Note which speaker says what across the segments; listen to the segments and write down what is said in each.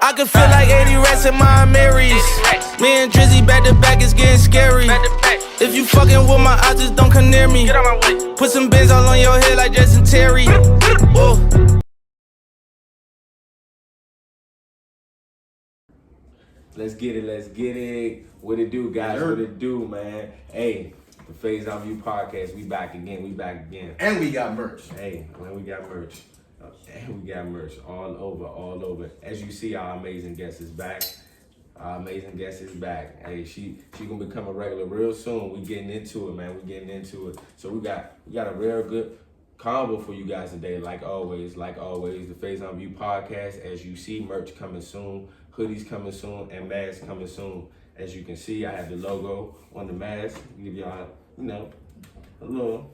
Speaker 1: I can feel like 80 rats in my Marys. Me and Drizzy back to back, it's getting scary. If you fucking with my eyes, just don't come near me. Put some bins all on your head like Justin Terry. Whoa.
Speaker 2: Let's get it. What it do, guys? What it do, man? Hey, the TheFaisonView podcast, we back again.
Speaker 3: And we got merch.
Speaker 2: Hey, man, we got merch. And we got merch all over. As you see, our amazing guest is back. Hey, she gonna become a regular real soon. We getting into it, man. So we got a real good combo for you guys today. Like always, the TheFaisonView podcast. As you see, merch coming soon, hoodies coming soon, and masks coming soon. As you can see, I have the logo on the mask. Give y'all, a little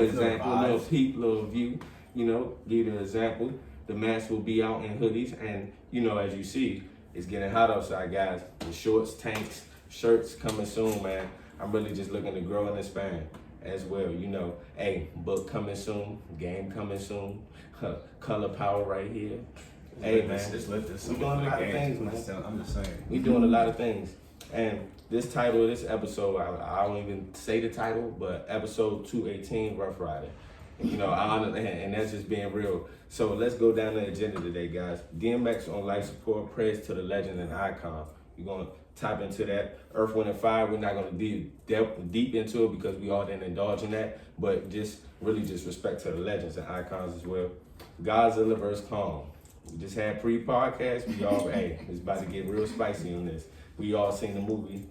Speaker 2: example, a little peep, little view. Give you an example. The mask will be out in hoodies, and as you see, it's getting hot outside, guys. The shorts, tanks, shirts coming soon, man. I'm really just looking to grow and expand as well. Hey, book coming soon, game coming soon, color power right here. Hey, man, we doing a lot of things, man.
Speaker 3: I'm just saying.
Speaker 2: We doing a lot of things, and this title of this episode, I don't even say the title, but episode 218, Rough Ryder. And that's just being real. So let's go down the agenda today, guys. DMX on life support, praise to the legend and icon. We're going to tap into that. Earth, Wind, and Fire, we're not going to be deep into it because we all didn't indulge in that, but just respect to the legends and icons as well. Godzilla vs. Kong. We just had pre-podcast. We all, it's about to get real spicy on this. We all seen the movie.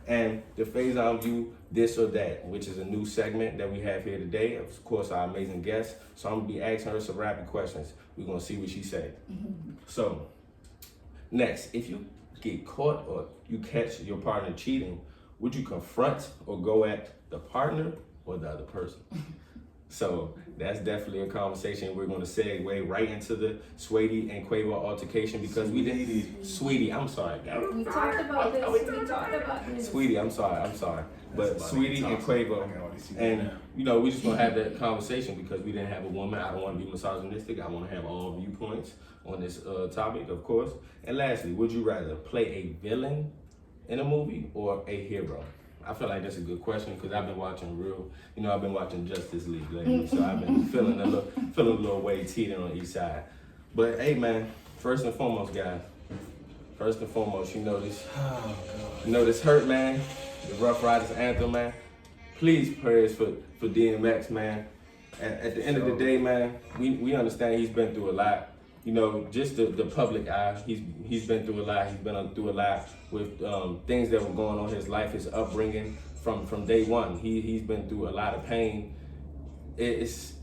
Speaker 2: And the TheFaisonView, This or That, which is a new segment that we have here today. Of course, our amazing guest. So I'm gonna be asking her some rapid questions. We're gonna see what she said. So, next, if you get caught or you catch your partner cheating, would you confront or go at the partner or the other person? So that's definitely a conversation. We're going to segue right into the Saweetie and Quavo altercation because we didn't. Saweetie, I'm sorry, guys.
Speaker 4: We talked about this.
Speaker 2: Saweetie, I'm sorry. But Saweetie and Quavo, and we just gonna have that conversation because we didn't have a woman. I don't want to be misogynistic. I want to have all viewpoints on this topic, of course. And lastly, would you rather play a villain in a movie or a hero? I feel like that's a good question because I've been watching I've been watching Justice League lately, so I've been feeling a little way teeter on each side. But hey, man, first and foremost, guys. This hurt, man. The Rough Riders anthem, man. Please prayers for DMX, man. At the end of the day, man, we understand he's been through a lot. Just the public eye, he's been through a lot. He's been through a lot with things that were going on in his life, his upbringing from day one. He's been through a lot of pain. It's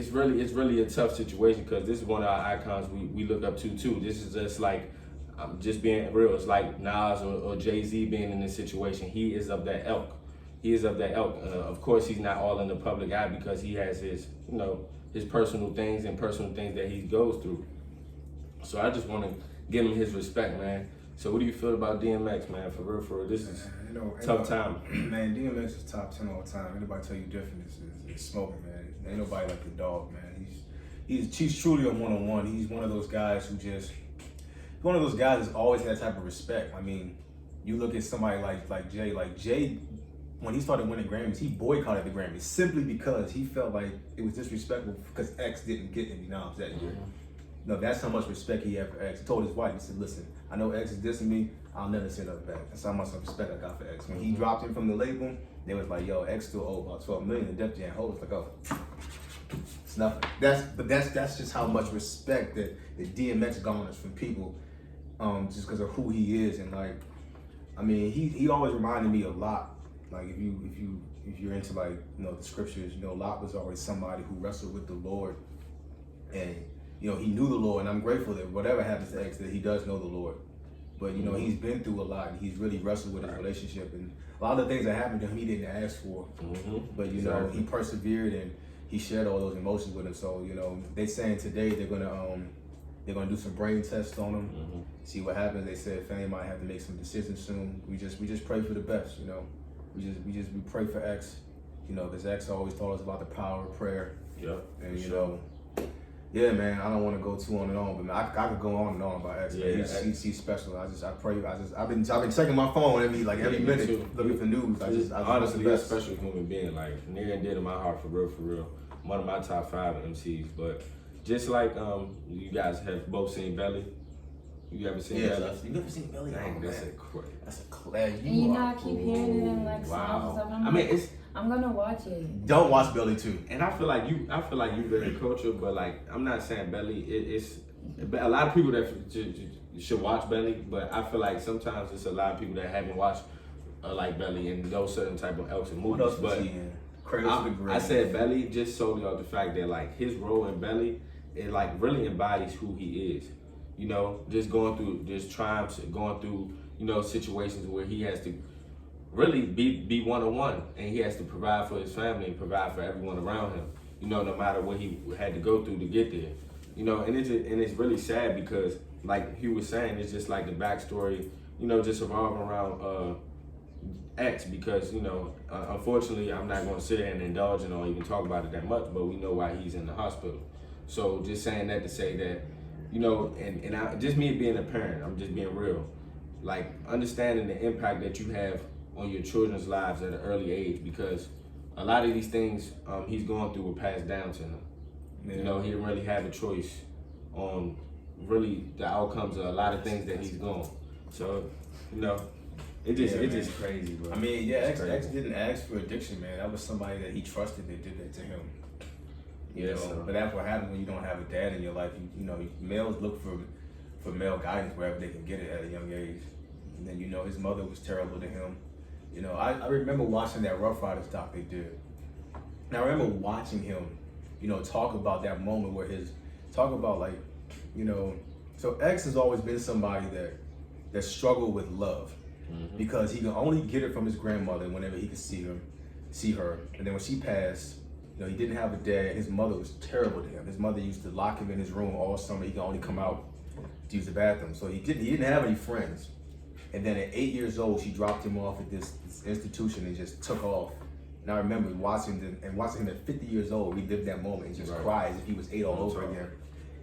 Speaker 2: really a tough situation because this is one of our icons we look up to too. This is just like, just being real. It's like Nas or Jay-Z being in this situation. He is of that ilk. Of course, he's not all in the public eye because he has his personal things that he goes through. So I just want to give him his respect, man. So what do you feel about DMX, man? For real, this is tough time.
Speaker 3: Man, DMX is top 10 all time. Anybody tell you different is smoking, man. Ain't nobody like the dog, man. He's truly a one-on-one. He's one of those guys that's always had that type of respect. I mean, you look at somebody like Jay. Like Jay, when he started winning Grammys, he boycotted the Grammys simply because he felt like it was disrespectful because X didn't get any noms that year. No, that's how much respect he had for X. He told his wife, he said, listen, I know X is dissing me, I'll never say nothing back. That's how much respect I got for X. When he dropped him from the label, they was like, yo, X still owe about 12 million. And Def Jam was like, oh, it's nothing. That's just how much respect that DMX garners from people, just because of who he is. And like, I mean, he always reminded me a lot. Like if you're into the scriptures, Lot was always somebody who wrestled with the Lord, and he knew the Lord, and I'm grateful that whatever happens to X, that he does know the Lord. But he's been through a lot, and he's really wrestled with his relationship, and a lot of the things that happened to him he didn't ask for. But he persevered and he shared all those emotions with him. So they saying today they're gonna do some brain tests on him, see what happens. They said Fame might have to make some decisions soon. We just pray for the best. We pray for X. Because X always taught us about the power of prayer.
Speaker 2: Yeah.
Speaker 3: And Yeah, man, I don't want to go too on and on, but man, I could go on and on about X.
Speaker 2: Yeah,
Speaker 3: man. He's special. I've been checking my phone every minute, looking for news.
Speaker 2: Honestly, a special human being, like near and dear to my heart, for real. One of my top 5 MCs, but just like you guys have both seen Belly. You ever seen Belly?
Speaker 3: You never seen Belly?
Speaker 2: Dang, that's a class.
Speaker 4: And you know I keep hearing it in like songs and stuff. I'm gonna watch it.
Speaker 3: Don't watch Belly 2.
Speaker 2: And I feel like you very cultured, but like I'm not saying Belly. It's a lot of people that should watch Belly, but I feel like sometimes it's a lot of people that haven't watched like Belly and those certain type of Elks and movies.
Speaker 3: What else
Speaker 2: but
Speaker 3: was he in? Cradle to the Grave.
Speaker 2: I said Belly just solely off the fact that like his role in Belly, it like really embodies who he is. You know, just going through just triumphs, going through situations where he has to really be one-on-one, and he has to provide for his family and provide for everyone around him, no matter what he had to go through to get there, and it's really sad because like he was saying, it's just like the backstory, just revolving around X, because unfortunately I'm not going to sit here and indulge in or even talk about it that much, but we know why he's in the hospital. So just saying that to say that, and I, just me being a parent, I'm just being real, like understanding the impact that you have on your children's lives at an early age, because a lot of these things he's going through were passed down to him. Yeah. He didn't really have a choice on really the outcomes of a lot of things that he's going. So, it's just crazy, bro.
Speaker 3: I mean, X didn't ask for addiction, man. That was somebody that he trusted that did that to him. But that's what happens when you don't have a dad in your life. Males look for male guidance wherever they can get it at a young age. And then his mother was terrible to him. I remember watching that Rough Riders doc they did. And I remember watching him, talk about that moment where so X has always been somebody that struggled with love, because he could only get it from his grandmother whenever he could see her. And then when she passed, he didn't have a dad. His mother was terrible to him. His mother used to lock him in his room all summer. He could only come out to use the bathroom. So he didn't have any friends. And then at 8 years old, she dropped him off at this institution and just took off. And I remember watching him at 50 years old relive that moment and just cry as if he was 8 all over again.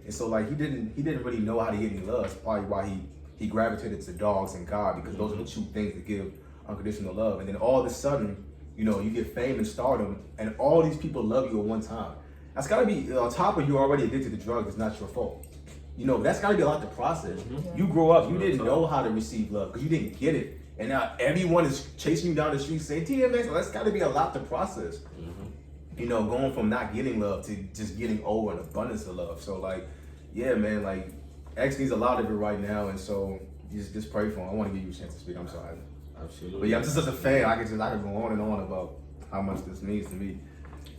Speaker 3: And so like he didn't really know how to get any love. That's probably why he gravitated to dogs and God, because those are the 2 things that give unconditional love. And then all of a sudden, you get fame and stardom, and all these people love you at one time. That's gotta be, on top of you already addicted to drugs, it's not your fault. That's gotta be a lot to process. You grow up, you didn't know how to receive love because you didn't get it. And now everyone is chasing you down the street saying, TMX, so that's gotta be a lot to process. Going from not getting love to just getting over an abundance of love. So like, yeah, man, like X needs a lot of it right now, and so just pray for him. I want to give you a chance to speak. I'm sorry.
Speaker 2: Absolutely.
Speaker 3: But yeah, I'm just such a fan. I could go on and on about how much this means to me.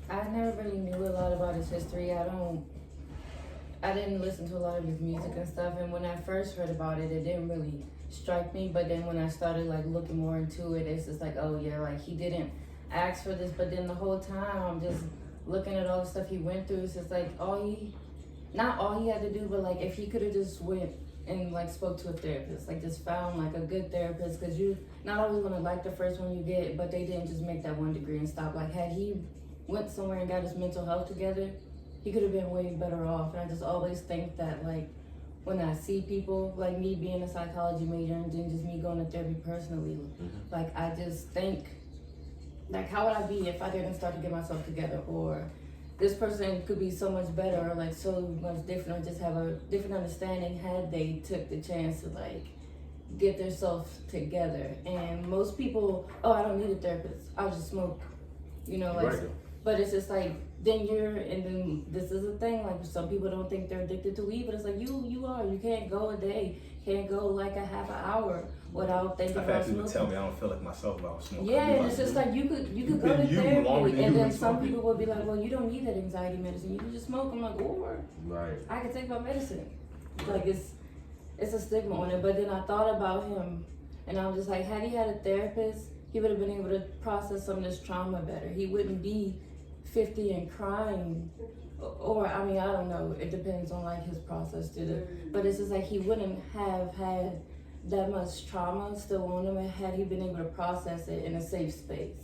Speaker 4: I never really knew a lot about his history. I didn't listen to a lot of his music and stuff, and when I first heard about it, it didn't really strike me. But then when I started like looking more into it, it's just like, oh yeah, like he didn't ask for this. But then the whole time I'm just looking at all the stuff he went through. It's just like not all he had to do, but like if he could have just went and like spoke to a therapist, like just found like a good therapist, because you not always want to like the first one you get, but they didn't just make that 1 degree and stop. Like had he went somewhere and got his mental health together, he could have been way better off. And I just always think that like when I see people, like me being a psychology major and then just me going to therapy personally, like I just think like how would I be if I didn't start to get myself together, or this person could be so much better or like so much different, or just have a different understanding had they took the chance to like get themselves together. And most people, oh, I don't need a therapist, I'll just smoke, but it's just like then this is a thing, like some people don't think they're addicted to weed, but it's like you can't go a day, can't go like a half an hour without thinking about smoking.
Speaker 3: People tell me I don't feel like myself about smoking.
Speaker 4: Yeah, and it's just like you could go to therapy, and then some people will be like, well, you don't need that anxiety medicine, you can just smoke. I'm like, or I can take my medicine. Like it's a stigma on it. But then I thought about him, and I was just like, had he had a therapist, he would have been able to process some of this trauma better. He wouldn't be 50 and crying, or I mean, I don't know, it depends on like his process but it's just like he wouldn't have had that much trauma still on him had he been able to process it in a safe space.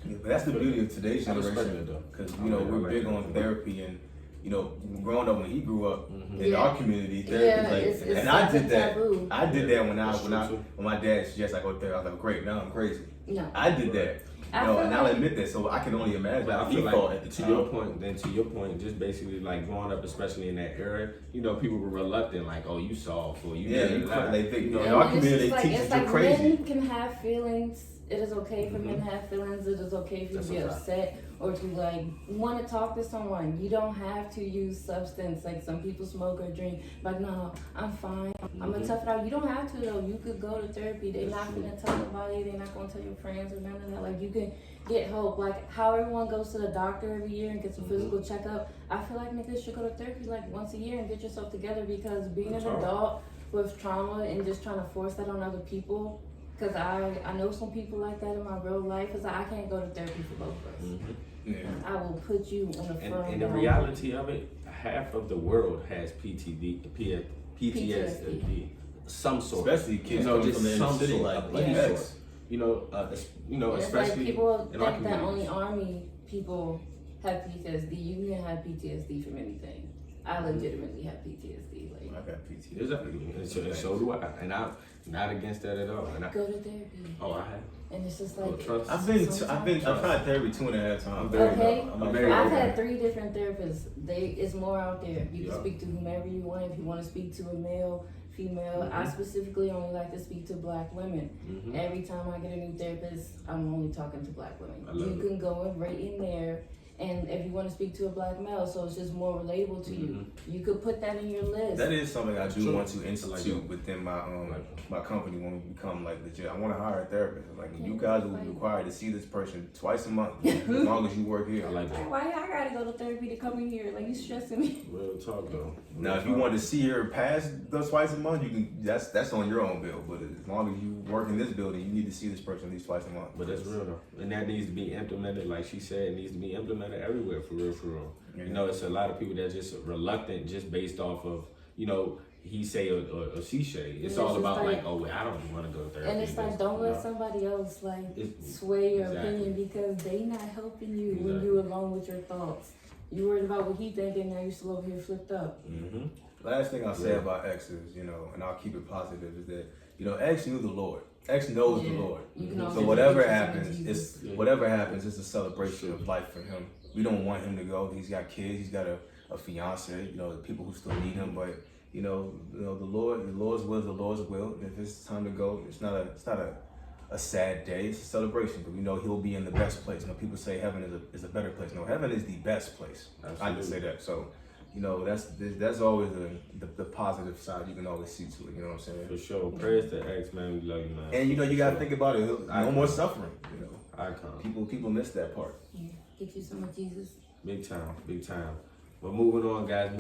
Speaker 3: Yeah, but that's the beauty of today's generation, because we're big on therapy, and you know, growing up when he grew up in
Speaker 4: Yeah.
Speaker 3: our community, therapy,
Speaker 4: it's
Speaker 3: and I did that.
Speaker 4: taboo.
Speaker 3: I did that when
Speaker 2: That's true, too.
Speaker 3: when my dad suggested I go to therapy. I was like, great, now I'm crazy.
Speaker 4: No.
Speaker 3: I did that.
Speaker 4: I
Speaker 3: You know,
Speaker 4: feel
Speaker 3: and I'll
Speaker 4: like-
Speaker 3: admit that. So I can only imagine
Speaker 2: But I
Speaker 3: how
Speaker 2: feel
Speaker 3: he
Speaker 2: like
Speaker 3: felt at the
Speaker 2: to
Speaker 3: time.
Speaker 2: your point, just basically like growing up, especially in that era, you know, people were reluctant, like, oh, you soft or you
Speaker 3: Yeah,
Speaker 2: did
Speaker 3: you
Speaker 2: that.
Speaker 3: they think, you know,
Speaker 2: Yeah,
Speaker 3: in our
Speaker 4: It's
Speaker 3: community,
Speaker 4: just
Speaker 3: they teach
Speaker 4: it's
Speaker 3: that you're crazy.
Speaker 4: Men can have feelings. It is okay for men to have feelings. It is okay for you
Speaker 2: That's
Speaker 4: to be
Speaker 2: a fact.
Speaker 4: upset or to like want to talk to someone. You don't have to use substance like some people smoke or drink. Like, no, I'm fine. I'm gonna tough it out. You don't have to though. You could go to therapy. They're not gonna tell nobody. They're not gonna tell your friends or none of that. Like, you can get help. Like how everyone goes to the doctor every year and gets a physical checkup. I feel like niggas should go to therapy like once a year and get yourself together, because being
Speaker 2: That's
Speaker 4: an
Speaker 2: all right.
Speaker 4: adult with trauma and just trying to force that on other people. Because I know some people like that in my real life. It's like I can't go to therapy for both of us.
Speaker 3: Yeah.
Speaker 4: I will put you on a firm
Speaker 2: And the
Speaker 4: ground.
Speaker 2: reality of it, half of the world has PTSD, some sort.
Speaker 3: Especially kids
Speaker 2: you know,
Speaker 3: coming
Speaker 2: just
Speaker 3: from the inner
Speaker 2: some
Speaker 3: city,
Speaker 2: sort
Speaker 3: like
Speaker 2: of
Speaker 3: like
Speaker 2: any
Speaker 3: X.
Speaker 2: sort. You know,
Speaker 4: And it's
Speaker 2: especially
Speaker 4: like people
Speaker 2: in our
Speaker 4: think that only
Speaker 2: communities.
Speaker 4: Army people have PTSD. You can have PTSD from anything. I legitimately have PTSD.
Speaker 3: I
Speaker 4: Like,
Speaker 3: got PTSD.
Speaker 2: Exactly, and so do I, and I'm not against that at all. And I,
Speaker 4: go to therapy.
Speaker 2: oh, I have.
Speaker 4: And it's just
Speaker 2: Oh,
Speaker 4: like,
Speaker 2: trust.
Speaker 3: I've tried therapy 2.5 times.
Speaker 4: Okay.
Speaker 3: I'm
Speaker 2: very
Speaker 4: I've
Speaker 2: open.
Speaker 4: had 3 different therapists. It's more out there. You
Speaker 2: Yeah.
Speaker 4: can speak to whomever you want. If you want to speak to a male, female, I specifically only like to speak to black women. Every time I get a new therapist, I'm only talking to black women.
Speaker 2: I love
Speaker 4: You
Speaker 2: it.
Speaker 4: can go in right in there, and if you want to speak to a black male, so it's just more relatable to you. You could put that in your list.
Speaker 3: That is something I do
Speaker 2: Sure.
Speaker 3: want to institute within my my company when we become like legit. I want to hire a therapist. Like you guys will be required to see this person twice a month as long as you work here.
Speaker 2: I like that.
Speaker 4: Why I gotta go to therapy to come in here? Like, you stressing me.
Speaker 2: Real talk though.
Speaker 3: Now, if you want to see her past those twice a month, you can. That's on your own bill. But as long as you work in this building, you need to see this person at least twice a month.
Speaker 2: But that's real though, and that needs to be implemented. Like she said, it needs to be implemented everywhere for real, for real.
Speaker 3: Yeah.
Speaker 2: You know, it's a lot of people that's just reluctant, just based off of he say or she say. It's
Speaker 4: Yeah,
Speaker 2: all
Speaker 4: it's
Speaker 2: about
Speaker 4: just
Speaker 2: like,
Speaker 4: like-
Speaker 2: oh, well, I don't want to go to therapy.
Speaker 4: And it's like, don't
Speaker 2: you
Speaker 4: let
Speaker 2: know?
Speaker 4: somebody else like
Speaker 2: It's-
Speaker 4: sway your
Speaker 2: exactly.
Speaker 4: opinion, because they not helping you when
Speaker 2: Exactly.
Speaker 4: you alone with your thoughts. You worried about what he thinking, now you still over here flipped up.
Speaker 3: Last thing I'll say
Speaker 2: Yeah.
Speaker 3: about X is, and I'll keep it positive, is that, X knew the Lord. X knows the
Speaker 4: Yeah.
Speaker 3: Lord.
Speaker 4: You can
Speaker 3: So
Speaker 4: always
Speaker 3: whatever
Speaker 4: get to
Speaker 3: happens,
Speaker 4: Jesus.
Speaker 3: it's a celebration of life for him. We don't want him to go. He's got kids. He's got a fiance. People who still need him. But the Lord's will is the Lord's will. And if it's time to go, it's not a sad day. It's a celebration. But we know he'll be in the best place. People say heaven is a better place. No, heaven is the best place. I can say that. So. That's always the positive side you can always see to it. You know what I'm saying?
Speaker 2: For sure. Prayers to X, man. We love you, man.
Speaker 3: And you gotta think about it. No more suffering.
Speaker 2: Icon.
Speaker 3: People miss that part.
Speaker 4: Yeah. Get you some of Jesus.
Speaker 2: Big time, big time. But moving on, guys,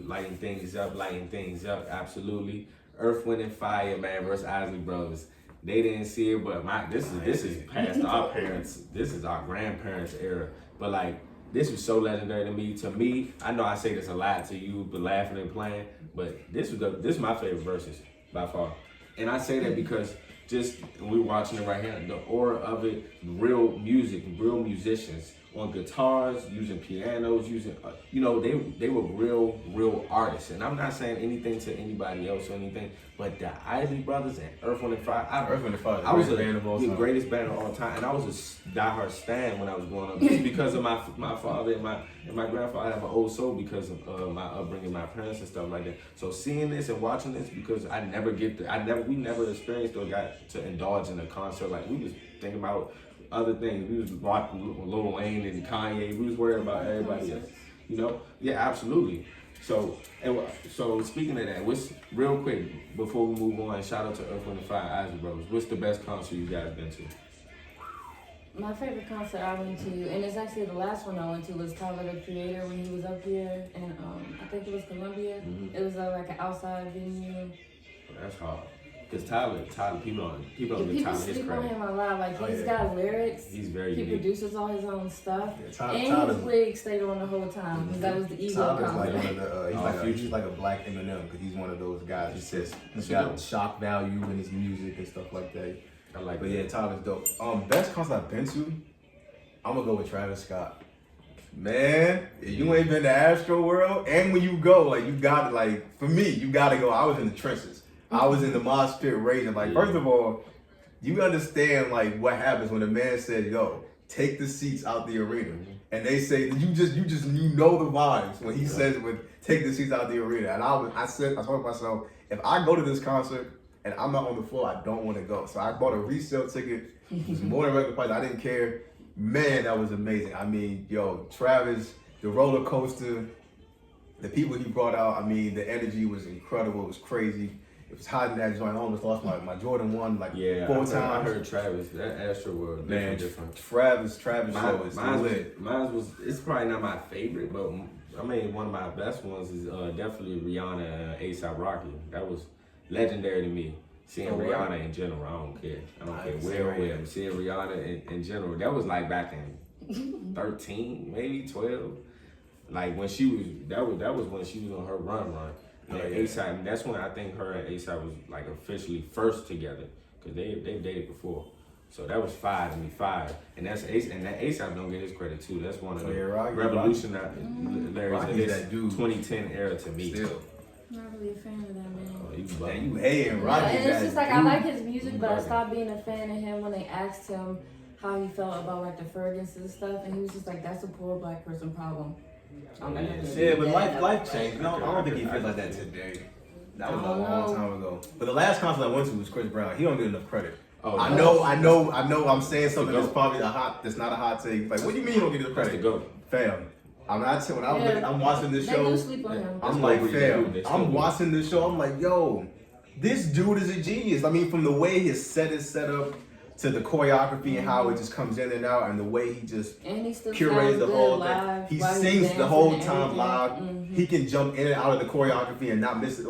Speaker 2: lighting things up, absolutely. Earth, Wind, and Fire, man, versus Isley Brothers. They didn't see it, but this is past our parents. This is our grandparents' era. But like, this was so legendary to me. To me, I know I say this a lot to you, but laughing and playing. But this is my favorite verses by far, and I say that because just we're watching it right here. The aura of it, real music, real musicians on guitars, using pianos, they were real artists. And I'm not saying anything to anybody else or anything, but the Isley Brothers and Earth, Wind, and Fire.
Speaker 3: Earth, Wind, and Fire,
Speaker 2: I was
Speaker 3: the
Speaker 2: greatest band of all time, and I was a diehard stan when I was growing up, just because of my father and my grandfather. I have an old soul because of my upbringing, my parents and stuff like that. So seeing this and watching this, because we never experienced or got to indulge in a concert. Like, we was thinking about other things. We was rocking Lil Wayne and Kanye. We was worried about everybody else. Yeah, absolutely. So speaking of that, what's real quick before we move on? Shout out to Earth, Wind, and Fire, Isley Brothers. What's the best concert you guys been to?
Speaker 4: My favorite concert I went to, and it's actually the last one I went to, was Tyler, the Creator, when he was up here, and I think it was Columbia. It was like an outside venue.
Speaker 2: That's hard. Because Tyler, people don't give Tyler his
Speaker 4: sleep on
Speaker 2: credit.
Speaker 4: him a lot. Like, he's got lyrics.
Speaker 2: He's very
Speaker 4: He
Speaker 2: unique.
Speaker 4: produces all his own stuff.
Speaker 3: Yeah,
Speaker 4: And
Speaker 3: Tyler's-
Speaker 4: his wigs stayed on the whole time. That was the ego
Speaker 3: Tyler's like
Speaker 4: concert.
Speaker 3: one of the, he's like a black Eminem, because he's one of those guys who says he's got shock value in his music and stuff like that.
Speaker 2: I like
Speaker 3: But
Speaker 2: that.
Speaker 3: yeah, Tyler's dope. Best concert I've been to, I'm gonna go with Travis Scott. Man, if you ain't been to Astro World, and when you go, like, you gotta, like, for me, you gotta go. I was in the trenches. I was in the mosh pit raging. Like, first of all, you understand, like, what happens when a man said, yo, take the seats out the arena. And they say, you know the vibes when he says, take the seats out the arena. And I told myself, if I go to this concert and I'm not on the floor, I don't want to go. So I bought a resale ticket. It was more than regular price. I didn't care. Man, that was amazing. I mean, yo, Travis, the roller coaster, the people he brought out, I mean, the energy was incredible. It was crazy. It was hot in that joint. I almost lost my Jordan 1 like 4 times.
Speaker 2: I heard Travis, that Astro World,
Speaker 3: man,
Speaker 2: different.
Speaker 3: Travis show is lit.
Speaker 2: Mine was, it's probably not my favorite, but I mean, one of my best ones is definitely Rihanna and A$AP Rocky. That was legendary to me. Seeing Rihanna in general, I don't care. I don't care where I'm seeing Rihanna in general. That was like back in 13, maybe 12. Like when she was, that was when she was on her run. A$AP, that's when I think her and A$AP was like officially first together, because they dated before. So that was fire to me, and that's A$AP, and that A$AP don't get his credit too. That's one of the revolutionaries of this 2010 era to me.
Speaker 4: I'm not really a fan of that man.
Speaker 3: You hating Rocky.
Speaker 4: And it's just like, I like his music, but I stopped being a fan of him when they asked him how he felt about like the Ferguson stuff, and he was just like, that's a poor black person problem.
Speaker 3: Yeah, but life changed. No, I don't think he feels like that today. That was a long time ago. But the last concert I went to was Chris Brown. He don't get enough credit. Oh, I know. I'm saying something that's probably that's not a hot take. Like, what do you mean you don't get enough credit? Fam, I'm not saying when I'm watching this show. I'm like, fam, I'm watching this show. I'm like, yo, this dude is a genius. I mean, from the way his set is set up to the choreography and how it just comes in and out, and the way he just curates the whole thing. He sings the whole time live. He can jump in and out of the choreography and not miss it.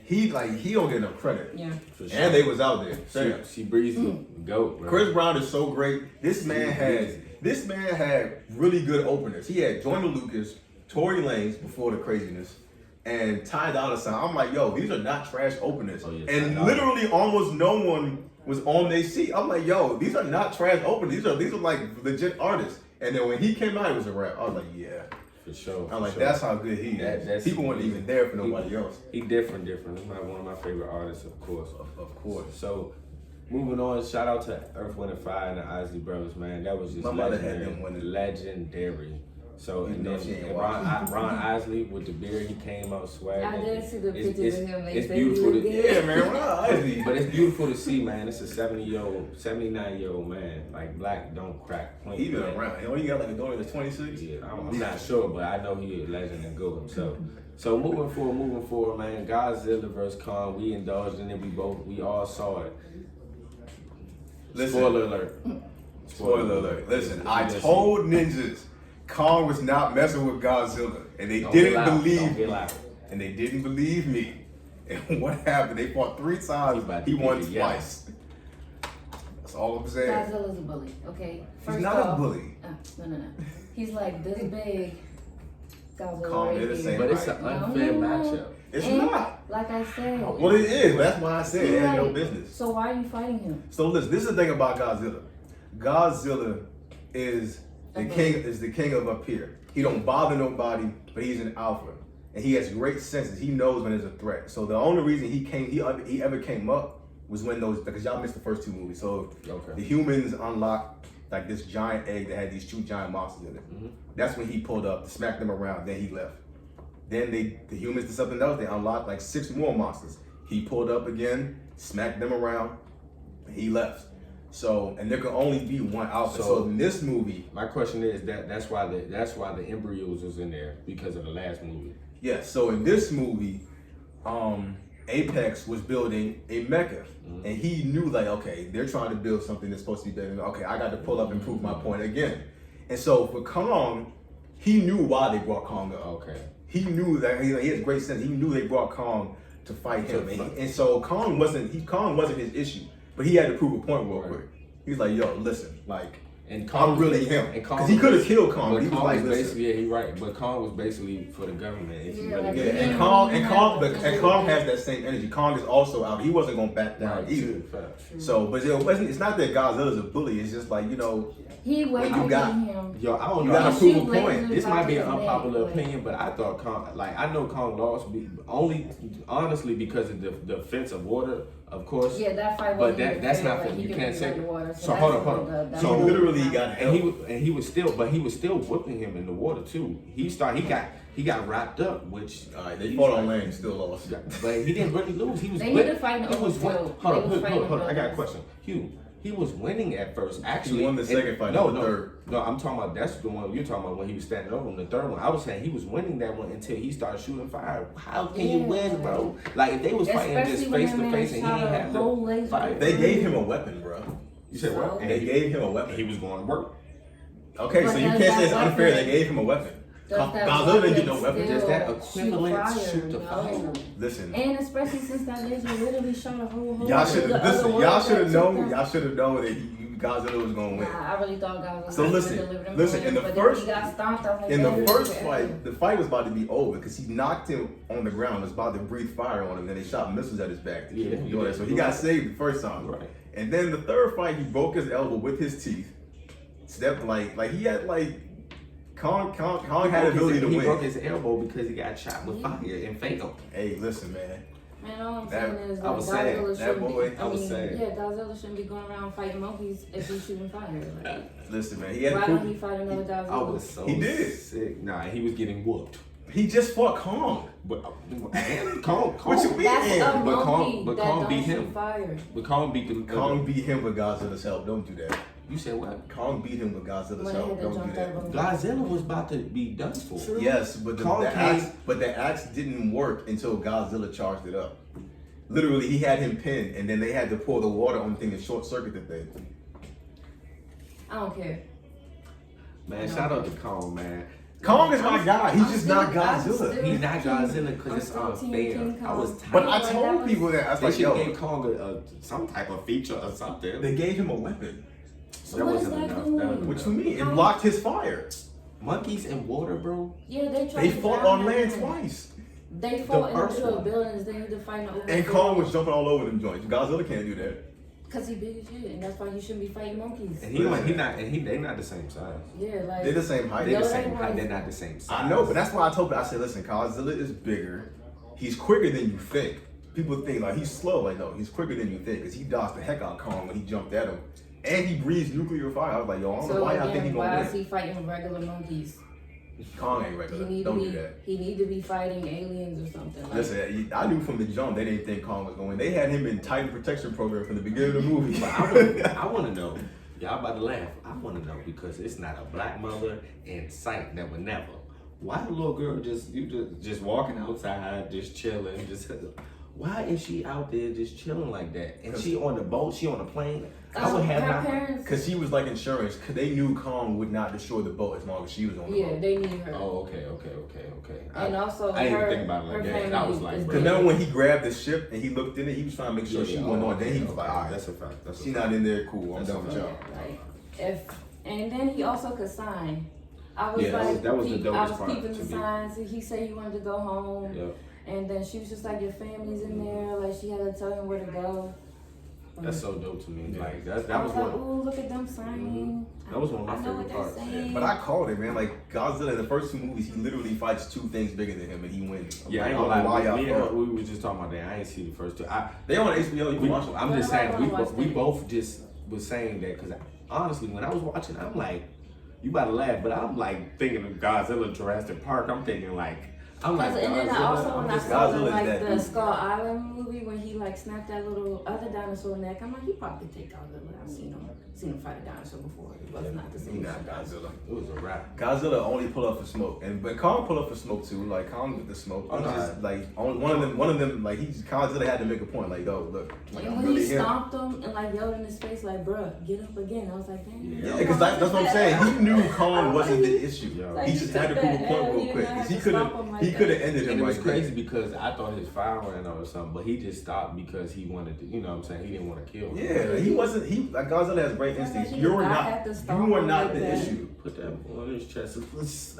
Speaker 3: He don't get enough credit. Yeah. Sure. And they was out there.
Speaker 2: She breezy. Goat, bro.
Speaker 3: Chris Brown is so great. This man had really good openers. He had Joyner Lucas, Tory Lanez before the craziness, and Ty Dolla $ign. I'm like, yo, these are not trash openers. And literally almost no one was on their seat. I'm like, yo, these are not trash openers. These are like legit artists. And then when he came out, it was a rap. I was like, yeah.
Speaker 2: For sure.
Speaker 3: I'm like, that's how good he is. People weren't even there for nobody else.
Speaker 2: He different. He's one of my favorite artists, of course. Of course. So, moving on, shout out to Earth, Wind & Fire and the Isley brothers, man. That was just legendary. So, and then Ron Isley with the beard, he came out swagging.
Speaker 4: I didn't see the pictures of him.
Speaker 2: It's beautiful.
Speaker 3: Man, Ron Isley.
Speaker 2: But it's beautiful to see, man. It's a 79-year-old man. Like, black don't crack.
Speaker 3: He been around. You know, he got like a daughter that's 26?
Speaker 2: Yeah, I'm not sure, but I know he a legend and go himself. So moving forward, man. Godzilla vs. Kong. We indulged in it. We all saw it. Spoiler alert.
Speaker 3: Listen, I told ninjas Kong was not messing with Godzilla, and they didn't believe me. And they didn't believe me. And what happened? They fought 3 times. He won twice. That's all I'm saying.
Speaker 4: Godzilla's a bully. Okay.
Speaker 3: He's not a bully.
Speaker 4: No. He's like this big. Godzilla.
Speaker 3: Kong is the same.
Speaker 2: But it's an unfair matchup.
Speaker 3: It's not.
Speaker 4: Like I said.
Speaker 3: Well, it is. That's why I said it had no business.
Speaker 4: So why are you fighting him?
Speaker 3: So listen, this is the thing about Godzilla. Godzilla is the king of up here. He don't bother nobody, but he's an alpha, and he has great senses. He knows when there's a threat. So the only reason he ever came up was when because y'all missed the first 2 movies. So the humans unlocked like this giant egg that had these 2 giant monsters in it. Mm-hmm. That's when he pulled up, smacked them around, then he left. Then the humans did something else. They unlocked like 6 more monsters. He pulled up again, smacked them around, and he left. So, and there could only be one alpha. So in this movie,
Speaker 2: my question is that's why the embryos was in there, because of the last movie.
Speaker 3: Yeah. So in this movie, Apex was building a mecha, and he knew like, okay, they're trying to build something that's supposed to be bigger. Okay, I got to pull up and prove my point again. And so for Kong, he knew why they brought Kong up. Okay. He knew that he has great sense. He knew they brought Kong to fight him, and so Kong wasn't his issue. But he had to prove a point real quick. He was like, yo, listen, like,
Speaker 2: And
Speaker 3: I'm really him. Because he could have killed Kong.
Speaker 2: But
Speaker 3: he was
Speaker 2: Kong
Speaker 3: like,
Speaker 2: was
Speaker 3: listen.
Speaker 2: basically, yeah, he right. But Kong was basically for the government. If you
Speaker 4: Yeah,
Speaker 2: really
Speaker 4: like,
Speaker 3: Yeah,
Speaker 2: get it.
Speaker 3: and Kong has that same energy. Kong is also out. He wasn't gonna back down
Speaker 2: Right,
Speaker 3: either.
Speaker 2: true, fact.
Speaker 3: So, but it wasn't. It's not that Godzilla's a bully. It's just like, you know,
Speaker 4: He way
Speaker 3: When you got-
Speaker 4: than him.
Speaker 2: Yo, I don't
Speaker 3: you
Speaker 2: know.
Speaker 3: gotta
Speaker 2: I-
Speaker 3: prove a
Speaker 4: Shoot
Speaker 3: point.
Speaker 4: lasers
Speaker 2: This
Speaker 4: out
Speaker 2: might be
Speaker 4: his
Speaker 2: an
Speaker 4: neck,
Speaker 2: unpopular
Speaker 4: like-
Speaker 2: opinion, but I thought Kong, like I know Kong lost only honestly because of the defense of water, of course.
Speaker 4: Yeah, that fight
Speaker 2: But
Speaker 4: wasn't
Speaker 2: that's
Speaker 4: even
Speaker 2: not
Speaker 4: fair,
Speaker 2: fair.
Speaker 4: like,
Speaker 2: You
Speaker 4: he
Speaker 2: can't
Speaker 4: could
Speaker 2: say.
Speaker 4: be underwater,
Speaker 2: So
Speaker 4: that's
Speaker 2: hold up.
Speaker 4: the-
Speaker 3: he
Speaker 2: So
Speaker 3: literally got
Speaker 2: and
Speaker 3: help.
Speaker 2: he was still whipping him in the water too. He got wrapped up, which
Speaker 3: All right, they fought on land and still lost.
Speaker 2: but he didn't really lose. He was.
Speaker 4: They need to fight in
Speaker 2: he was
Speaker 4: overfield.
Speaker 2: Hold
Speaker 4: They
Speaker 2: on,
Speaker 4: was fighting
Speaker 2: hold on. I got a
Speaker 4: in
Speaker 2: question. Hugh, he was winning at first. Actually,
Speaker 3: He won the second fight,
Speaker 2: No,
Speaker 3: not the third.
Speaker 2: No, I'm talking about that's the one you're talking about when he was standing over him. The third one, I was saying he was winning that one until he started shooting fire. How can you
Speaker 4: Yeah.
Speaker 2: win, bro? Like if they was fighting just
Speaker 4: Especially when
Speaker 2: face
Speaker 4: that
Speaker 2: to
Speaker 4: man
Speaker 2: face and he
Speaker 4: shot
Speaker 2: ain't
Speaker 4: a
Speaker 2: have
Speaker 4: whole
Speaker 2: to
Speaker 4: laser.
Speaker 2: fight.
Speaker 3: They gave him a weapon, bro.
Speaker 2: You said what?
Speaker 4: So?
Speaker 3: They gave him a weapon.
Speaker 2: He was going to work.
Speaker 3: Okay, so
Speaker 4: But
Speaker 3: you
Speaker 4: does
Speaker 3: can't say it's
Speaker 4: that
Speaker 3: unfair. They
Speaker 4: weapon-
Speaker 3: gave him a weapon.
Speaker 4: Does that
Speaker 3: Godzilla didn't get no
Speaker 4: weapon
Speaker 3: weapon.
Speaker 4: still
Speaker 2: Does that
Speaker 4: shoot
Speaker 2: equivalent
Speaker 4: fire?
Speaker 2: shoot the
Speaker 4: No.
Speaker 2: fire?
Speaker 3: Listen.
Speaker 4: And especially since that laser literally shot a whole hole.
Speaker 3: Y'all should
Speaker 4: The other
Speaker 3: listen.
Speaker 4: one
Speaker 3: Y'all
Speaker 4: that
Speaker 3: should have
Speaker 4: took
Speaker 3: known.
Speaker 4: them-
Speaker 3: Y'all should have known that Godzilla was gonna win.
Speaker 4: Nah, I really thought God was
Speaker 3: So
Speaker 4: gonna
Speaker 3: listen,
Speaker 4: deliver them
Speaker 3: listen,
Speaker 4: wins,
Speaker 3: in the
Speaker 4: but
Speaker 3: first-
Speaker 4: then he got stomped out like
Speaker 3: In
Speaker 4: that.
Speaker 3: the first fight, the fight was about to be over because he knocked him on the ground. Was about to breathe fire on him. Then they shot missiles at his back to keep him
Speaker 2: Yeah,
Speaker 3: doing it. So he got saved the first time.
Speaker 2: Right.
Speaker 3: And then the third fight, he broke his elbow with his teeth. Stepped like he had like Kong had the ability to
Speaker 2: He
Speaker 3: win.
Speaker 2: broke his elbow because he got shot with fire and fatal.
Speaker 3: Hey, listen, man.
Speaker 4: Man, all I'm
Speaker 3: That-
Speaker 4: saying is
Speaker 2: I
Speaker 4: that
Speaker 2: was saying,
Speaker 4: Godzilla
Speaker 3: that
Speaker 4: shouldn't
Speaker 3: boy-
Speaker 4: be.
Speaker 2: I was saying.
Speaker 4: Yeah, Godzilla shouldn't be going around fighting monkeys if he's shooting fire. Like,
Speaker 3: Listen, man. He had
Speaker 4: why
Speaker 3: to
Speaker 4: don't he
Speaker 3: prove.
Speaker 4: fight another Godzilla?
Speaker 2: I was so
Speaker 3: He did.
Speaker 2: sick. Nah, he was getting whooped.
Speaker 3: He just fought Kong.
Speaker 2: But Kong,
Speaker 3: What you mean?
Speaker 4: That's a
Speaker 3: But
Speaker 4: monkey
Speaker 2: Kong- but
Speaker 4: that
Speaker 2: Kong
Speaker 4: don't
Speaker 2: beat
Speaker 4: shoot
Speaker 2: him.
Speaker 4: fire.
Speaker 2: But Kong beat the
Speaker 3: Kong beat him with Godzilla's help. Don't do that.
Speaker 2: You said what?
Speaker 3: Kong beat him with Godzilla's
Speaker 4: When they
Speaker 3: help.
Speaker 4: had to
Speaker 3: Don't do
Speaker 4: jump
Speaker 3: that.
Speaker 4: over him.
Speaker 2: Godzilla was about to be done for.
Speaker 4: True.
Speaker 3: Yes, but
Speaker 2: Kong
Speaker 3: the
Speaker 2: came-
Speaker 3: axe, the axe didn't work until Godzilla charged it up. Literally, he had him pinned, and then they had to pour the water on the thing to short circuit the thing.
Speaker 4: I don't care.
Speaker 2: Man, shout out to Kong, man.
Speaker 3: Kong is my guy. He's just not
Speaker 4: I'm
Speaker 3: Godzilla.
Speaker 4: still
Speaker 2: He's not
Speaker 4: Team-
Speaker 2: Godzilla because
Speaker 4: I'm
Speaker 2: it's
Speaker 4: still Team
Speaker 2: unfair.
Speaker 4: King
Speaker 2: I
Speaker 4: Kong.
Speaker 2: was tired.
Speaker 3: But I
Speaker 4: Like,
Speaker 3: told
Speaker 4: that was-
Speaker 3: people that I was
Speaker 2: They
Speaker 3: like,
Speaker 2: should
Speaker 3: yo,
Speaker 2: give Kong some type of feature or something.
Speaker 3: they gave him a weapon.
Speaker 2: So that
Speaker 4: What is
Speaker 2: wasn't
Speaker 4: that
Speaker 2: enough.
Speaker 4: doing?
Speaker 2: That wasn't
Speaker 3: What
Speaker 2: enough.
Speaker 3: you mean? It
Speaker 4: How-
Speaker 3: blocked his fire.
Speaker 2: Monkeys in water, bro.
Speaker 4: Yeah, they tried
Speaker 3: They
Speaker 4: to
Speaker 3: fought
Speaker 4: drown
Speaker 3: on land
Speaker 4: him.
Speaker 3: twice.
Speaker 4: They fought in the
Speaker 2: first
Speaker 4: middle of
Speaker 2: one.
Speaker 4: buildings. They need to fight in the open
Speaker 3: And Kong was jumping all over them joints. Godzilla can't do that.
Speaker 4: Cause he big as shit, and that's why you shouldn't be fighting monkeys.
Speaker 2: And they not the same size.
Speaker 4: Yeah, like
Speaker 3: They're the same height.
Speaker 2: They're the
Speaker 4: No,
Speaker 2: same
Speaker 4: they
Speaker 2: height.
Speaker 4: weren't.
Speaker 2: They're not the same size.
Speaker 3: I know, but that's why I told you. I said, listen, Godzilla is bigger. He's quicker than you think. People think like he's slow. Like, no, he's quicker than you think because he dodged the heck out of Kong when he jumped at him. And he breathes nuclear fire. I was like, yo, I don't know
Speaker 4: so
Speaker 3: why y'all think
Speaker 4: again,
Speaker 3: he's
Speaker 4: why
Speaker 3: gonna
Speaker 4: is
Speaker 3: win.
Speaker 4: he fighting regular monkeys?
Speaker 3: Kong ain't regular. Don't do that.
Speaker 4: He need to be fighting aliens or something. Like,
Speaker 3: Listen, I knew from the jump they didn't think Kong was going to win. They had him in Titan protection program from the beginning of the movie.
Speaker 2: But I want to know. Y'all about to laugh. I want to know because it's not a black mother in sight. Never. Why the little girl just walking outside, just chilling, why is she out there just chilling like that? And she on the boat, she on the plane. I would have
Speaker 4: her
Speaker 2: not.
Speaker 4: parents.
Speaker 3: Because she was like insurance. Because they knew Kong would not destroy the boat as long as she was on the
Speaker 4: Yeah,
Speaker 3: boat.
Speaker 4: they need her.
Speaker 2: Oh, okay.
Speaker 4: And also,
Speaker 2: I didn't
Speaker 4: her,
Speaker 2: think about it like
Speaker 4: her
Speaker 2: that.
Speaker 4: family
Speaker 2: I was like,
Speaker 4: is
Speaker 2: bro.
Speaker 3: Because
Speaker 4: big.
Speaker 3: remember when he grabbed the ship and he looked in it, he was trying to make sure she wasn't on. Then he was like, all right,
Speaker 2: that's a fact. That's a
Speaker 3: she
Speaker 2: fact.
Speaker 3: not in there, cool. I'm
Speaker 2: That's
Speaker 3: done with
Speaker 2: a
Speaker 3: y'all.
Speaker 4: Like, and then he also could sign. I was
Speaker 2: Yeah, that
Speaker 4: like,
Speaker 2: was- that was the
Speaker 4: I
Speaker 2: dopest
Speaker 4: was
Speaker 2: part
Speaker 4: keeping
Speaker 2: to
Speaker 4: the
Speaker 2: me.
Speaker 4: signs. He said he wanted to go home,
Speaker 2: Yep.
Speaker 4: and then she was just like, your family's in there. Like she had to tell him where to go.
Speaker 2: That's so dope to me.
Speaker 3: Yeah.
Speaker 2: Like that
Speaker 4: I
Speaker 2: was
Speaker 4: was like,
Speaker 2: one.
Speaker 4: ooh, look at them signing.
Speaker 2: That was one of my
Speaker 4: I know
Speaker 2: favorite
Speaker 4: what
Speaker 2: parts.
Speaker 4: they're saying.
Speaker 3: But I called it, man. Like Godzilla in the first two movies, he literally fights two things bigger than him and he wins.
Speaker 2: Yeah, I ain't
Speaker 3: don't
Speaker 2: gonna
Speaker 3: know why
Speaker 2: lie.
Speaker 3: y'all
Speaker 2: Me and her,
Speaker 3: thought.
Speaker 2: we was just talking about that. I ain't see the first two.
Speaker 3: They on HBO, you can watch them.
Speaker 2: I'm just
Speaker 4: But I
Speaker 2: saying,
Speaker 4: wanna watch
Speaker 2: we
Speaker 4: that.
Speaker 2: both just was saying that because honestly, when I was watching, I'm like, you about to laugh, but I'm like thinking of Godzilla Jurassic Park. I'm thinking like, I'm like,
Speaker 4: And then I
Speaker 2: Godzilla.
Speaker 4: also
Speaker 2: I'm
Speaker 4: when I
Speaker 2: just
Speaker 4: saw
Speaker 3: Godzilla is
Speaker 4: like
Speaker 3: that
Speaker 4: the
Speaker 3: dude.
Speaker 4: Skull Island movie when he like snapped that little other dinosaur neck, I'm like, he probably take Godzilla. I've seen him fight a dinosaur before. It was not the
Speaker 3: He
Speaker 4: same.
Speaker 3: not Godzilla.
Speaker 2: It was a wrap.
Speaker 3: Godzilla only pull up for smoke, but Kong pull up for smoke too. Like Kong with the smoke.
Speaker 2: Oh,
Speaker 3: He's
Speaker 2: no.
Speaker 3: just like one of them. Like Godzilla had to make a point. Like, yo, look, like
Speaker 4: And
Speaker 3: I'm
Speaker 4: when
Speaker 3: really
Speaker 4: he
Speaker 3: him.
Speaker 4: stomped him and like yelled in his face, like, bruh, get up again. I was like, dang.
Speaker 3: Yeah, because that's what I'm saying. He knew Kong wasn't the issue.
Speaker 2: Yo.
Speaker 4: Like,
Speaker 3: He just had to
Speaker 4: took
Speaker 3: prove a
Speaker 4: that
Speaker 3: point
Speaker 4: L,
Speaker 3: real
Speaker 4: he
Speaker 3: quick.
Speaker 4: didn't
Speaker 3: Because he
Speaker 4: have to
Speaker 3: could have,
Speaker 4: stop him like
Speaker 3: He could have ended him.
Speaker 2: And it was
Speaker 3: right
Speaker 2: crazy
Speaker 3: there.
Speaker 2: because I thought his fire ran out or something, but he just stopped because he wanted to. You know what I'm saying? He didn't want to kill him.
Speaker 3: Yeah, he wasn't. He like Godzilla has great instincts.
Speaker 4: he
Speaker 3: You are
Speaker 4: got
Speaker 3: not.
Speaker 4: at the
Speaker 3: You
Speaker 4: stone
Speaker 3: are not
Speaker 4: like
Speaker 3: the
Speaker 4: that.
Speaker 3: issue.
Speaker 2: Put that on his chest.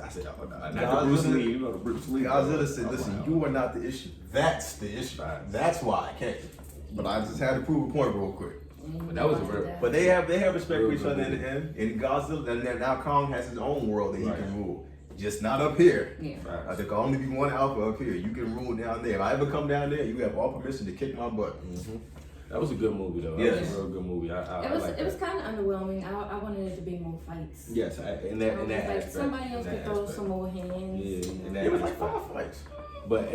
Speaker 2: I said, oh, no, not
Speaker 3: Godzilla-
Speaker 2: the Bruce Lee. You know the Bruce Lee.
Speaker 3: Godzilla said,
Speaker 2: Oh,
Speaker 3: "Listen,
Speaker 2: wow.
Speaker 3: you are not the issue. That's the issue. That's why I came." But I just had to prove a point real quick.
Speaker 2: But that was a real.
Speaker 3: But they have respect for
Speaker 2: Real
Speaker 3: each other in
Speaker 2: good
Speaker 3: the end. And Godzilla, and then now Kong has his own world that he
Speaker 2: Right.
Speaker 3: can rule. Just not up here.
Speaker 4: Yeah.
Speaker 3: I think I'll only be one alpha up here. You can rule down there. If I ever come down there, you have all permission to kick my butt.
Speaker 2: That was a good movie though.
Speaker 3: Yes.
Speaker 2: That was a real good movie. I
Speaker 4: It was
Speaker 2: like
Speaker 4: it was
Speaker 2: that.
Speaker 4: kind of underwhelming. I wanted it to be more fights.
Speaker 2: Yes, in that
Speaker 4: Like,
Speaker 2: aspect.
Speaker 4: somebody else
Speaker 2: in
Speaker 4: could
Speaker 2: that
Speaker 4: throw
Speaker 2: aspect.
Speaker 4: some more hands.
Speaker 2: Yeah,
Speaker 4: you
Speaker 2: in
Speaker 4: know.
Speaker 2: that
Speaker 3: It was like
Speaker 2: aspect.
Speaker 3: 5 fights.
Speaker 2: But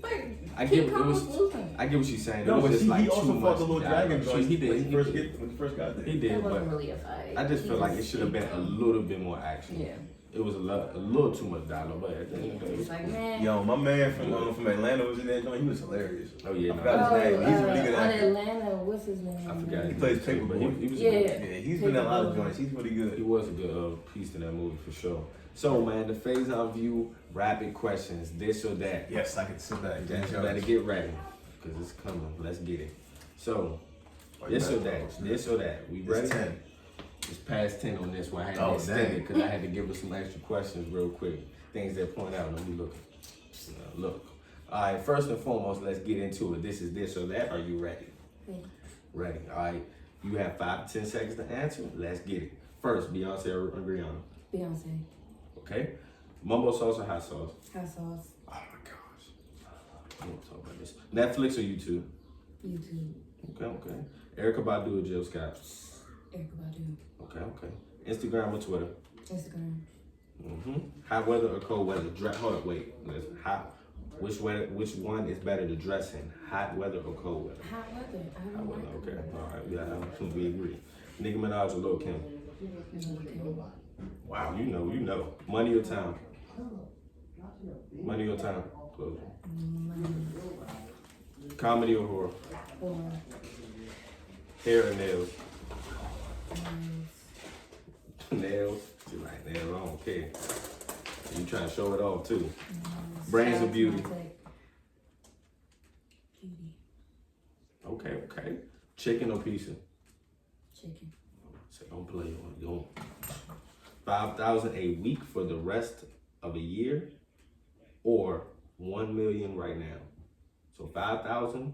Speaker 4: But
Speaker 2: I
Speaker 4: King
Speaker 2: get
Speaker 4: Kong
Speaker 2: it was.
Speaker 4: was losing.
Speaker 2: I get what she's saying.
Speaker 3: No,
Speaker 2: it was
Speaker 3: but
Speaker 2: just
Speaker 3: he
Speaker 2: like
Speaker 3: also
Speaker 2: too
Speaker 3: fought the
Speaker 2: much
Speaker 3: little dragon
Speaker 2: dialogue.
Speaker 3: joint
Speaker 2: He did.
Speaker 3: when
Speaker 2: He
Speaker 3: he first
Speaker 2: did.
Speaker 3: got there.
Speaker 2: He
Speaker 4: It
Speaker 2: did,
Speaker 4: wasn't
Speaker 2: but
Speaker 4: really a fight.
Speaker 2: I just
Speaker 4: He
Speaker 2: feel like it
Speaker 4: just-
Speaker 2: should have been a little bit more action.
Speaker 4: Yeah.
Speaker 2: It was a little too much dialogue, but at the end of the day,
Speaker 4: It's like, man.
Speaker 3: Yo, my man from Atlanta was in that joint. He was hilarious.
Speaker 2: oh yeah,
Speaker 3: I
Speaker 2: no,
Speaker 3: forgot his name. He's a really good
Speaker 4: on
Speaker 3: actor.
Speaker 4: Atlanta, what's his name?
Speaker 2: I forgot.
Speaker 3: He plays
Speaker 2: But he
Speaker 3: Paperboy.
Speaker 2: was
Speaker 4: Yeah.
Speaker 2: good.
Speaker 3: Yeah, he's been in a lot of joints. He's really
Speaker 2: He
Speaker 3: good.
Speaker 2: was a good piece in that movie for sure. So man, the Faison View rapid questions, this or that.
Speaker 3: Yes, I can see that.
Speaker 2: Just better get ready, cause it's coming. Let's get it. So, this or that, this or that. We ready?
Speaker 3: It's 10.
Speaker 2: It's past 10 on this one. I had
Speaker 3: Oh,
Speaker 2: to extend
Speaker 3: dang.
Speaker 2: it because I had to give us some extra questions real quick. Things that point out. Let me look. Look. All right. First and foremost, let's get into it. This is this or that. Are you ready?
Speaker 4: Ready.
Speaker 2: Ready. All right. You have 5 to 10 seconds to answer. Let's get it. First, Beyonce or Rihanna.
Speaker 4: Beyonce.
Speaker 2: Okay. Mumbo sauce or hot sauce?
Speaker 4: Hot sauce.
Speaker 3: Oh my gosh.
Speaker 2: I want to talk about this. Netflix or YouTube?
Speaker 4: YouTube.
Speaker 2: Okay. Erykah Badu or Jill Scott?
Speaker 4: Erykah Badu.
Speaker 2: Okay. Instagram or Twitter?
Speaker 4: Instagram.
Speaker 2: Hot weather or cold weather? Hold up, wait. Hot. Which one is better to dress in? Hot weather or cold weather?
Speaker 4: Hot weather. I
Speaker 2: Hot
Speaker 4: don't
Speaker 2: weather.
Speaker 4: like
Speaker 2: Okay. All right. Yeah, we agree. Nicki Minaj or Lil Kim?
Speaker 4: it.
Speaker 2: Wow. You know. Money or time? Money or time? Close. Comedy or horror?
Speaker 4: Or
Speaker 2: Hair or nails? Nails. She like nails. I don't care. You trying to show it off too. Brains or beauty?
Speaker 4: Beauty.
Speaker 2: Okay. Chicken or pizza?
Speaker 4: Chicken.
Speaker 2: So don't play on it. Don't. 5,000 a week for the rest of a year, or 1 million right now. So 5,000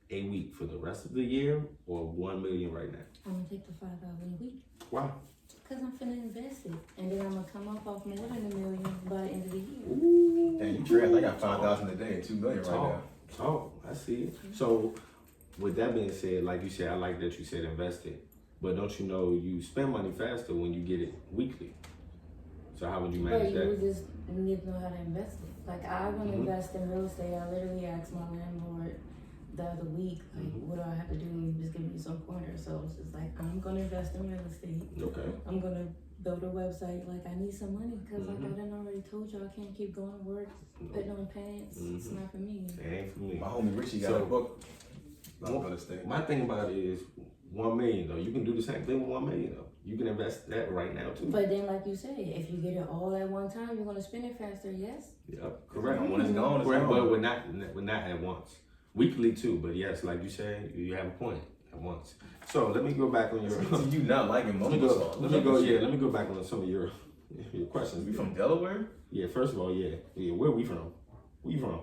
Speaker 2: a week for the rest of the year, or 1 million right now.
Speaker 4: I'm gonna take the 5,000 a week.
Speaker 2: Wow.
Speaker 4: Cause I'm finna invest it, and then I'm gonna come up off more than $1 million by the end of the year.
Speaker 2: Ooh.
Speaker 3: Dang, you trash. I got 5,000 a day and 2 million right now.
Speaker 2: Talk. I see it. So, with that being said, like you said, I like that you said invest it. But don't you know you spend money faster when you get it weekly? So how would you
Speaker 4: But
Speaker 2: manage
Speaker 4: you
Speaker 2: that?
Speaker 4: just need to know how to invest it. Like I want to invest in real estate. I literally asked my landlord the other week, like, what do I have to do? And he was giving me some pointers. So it's just like, I'm gonna invest in real estate.
Speaker 2: Okay.
Speaker 4: I'm gonna build a website. Like I need some money because like I done already told you, I can't keep going to work, putting on pants. It's not for me.
Speaker 2: It ain't for me.
Speaker 3: My homie Richie got
Speaker 2: So-
Speaker 3: a book. I'm gonna stay.
Speaker 2: My thing about it is 1 million though. You can do the same thing with 1 million though. You can invest that right now too.
Speaker 4: But then, like you say, if you get it all at one time, you're gonna spend it faster. Yes.
Speaker 2: Yep, correct.
Speaker 3: When it's gone, it's
Speaker 2: Correct,
Speaker 3: gone.
Speaker 2: but we're not at once. Weekly too, but yes, like you said, you have a point at once. So let me go back on your.
Speaker 3: So you not liking
Speaker 2: Let me
Speaker 3: mumbo
Speaker 2: go.
Speaker 3: sauce?
Speaker 2: Let me go back on some of your questions.
Speaker 3: We from Delaware?
Speaker 2: Yeah, first of all, yeah. Where we from? Where you from?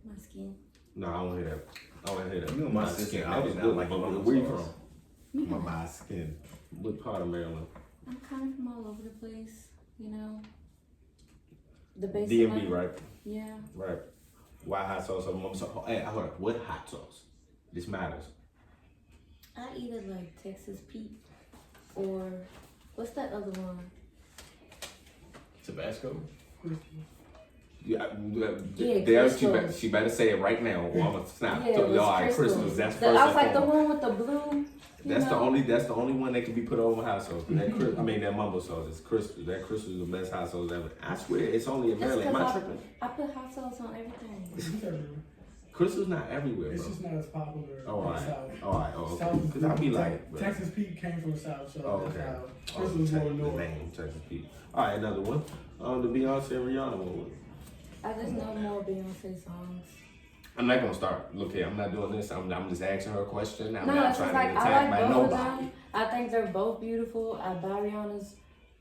Speaker 4: My skin.
Speaker 2: No, I don't hear that. I don't hear that.
Speaker 3: You and my
Speaker 2: My
Speaker 3: sister,
Speaker 2: skin.
Speaker 3: I
Speaker 2: That
Speaker 3: was
Speaker 2: was
Speaker 3: not
Speaker 2: good.
Speaker 3: like
Speaker 2: But
Speaker 3: mumbo
Speaker 2: where you
Speaker 3: sauce.
Speaker 2: from?
Speaker 3: My skin.
Speaker 2: What part of Maryland?
Speaker 4: I'm kind of from all over the place. You know. The basic.
Speaker 2: DMV, right?
Speaker 4: Yeah.
Speaker 2: Right. Why hot sauce or mum sauce? Hey, hold on. What hot sauce? This matters.
Speaker 4: I either like Texas Pete or what's that other one?
Speaker 3: Tabasco?
Speaker 2: Yeah,
Speaker 4: Crystals.
Speaker 2: she better say it right now, or I'm gonna snap.
Speaker 4: Yeah, it was
Speaker 2: All right,
Speaker 4: Crystals.
Speaker 2: crystals. That's
Speaker 4: I
Speaker 2: first
Speaker 4: was
Speaker 2: and
Speaker 4: like the
Speaker 2: foremost.
Speaker 4: one with the blue.
Speaker 2: That's the only one that can be put over hot sauce. That mumbo sauce is crystal. That crystal is the best hot sauce ever. I swear, it's only in Maryland. Am I tripping?
Speaker 4: I put hot sauce on everything.
Speaker 2: Crystal's not everywhere,
Speaker 5: It's
Speaker 2: bro.
Speaker 5: just not as popular
Speaker 2: Oh,
Speaker 5: in
Speaker 2: all
Speaker 5: the
Speaker 2: right.
Speaker 5: South.
Speaker 2: All right. Oh,
Speaker 5: South
Speaker 2: okay.
Speaker 5: is
Speaker 2: Because I be
Speaker 5: good.
Speaker 2: like, bro.
Speaker 5: Texas Pete came from the South, so
Speaker 2: Oh,
Speaker 5: that's
Speaker 2: okay.
Speaker 5: how. Crystal was more
Speaker 2: the
Speaker 5: north.
Speaker 2: name Texas Pete. All right, another one. The Beyonce and Rihanna one.
Speaker 4: I just know more Beyonce songs.
Speaker 2: I'm not gonna start. Look here, I'm not doing this. I'm just asking her a question. I'm
Speaker 4: No,
Speaker 2: not
Speaker 4: it's just
Speaker 2: trying
Speaker 4: like
Speaker 2: to get
Speaker 4: I
Speaker 2: attacked
Speaker 4: like
Speaker 2: by
Speaker 4: both of
Speaker 2: nobody.
Speaker 4: them. I think they're both beautiful. I buy Rihanna's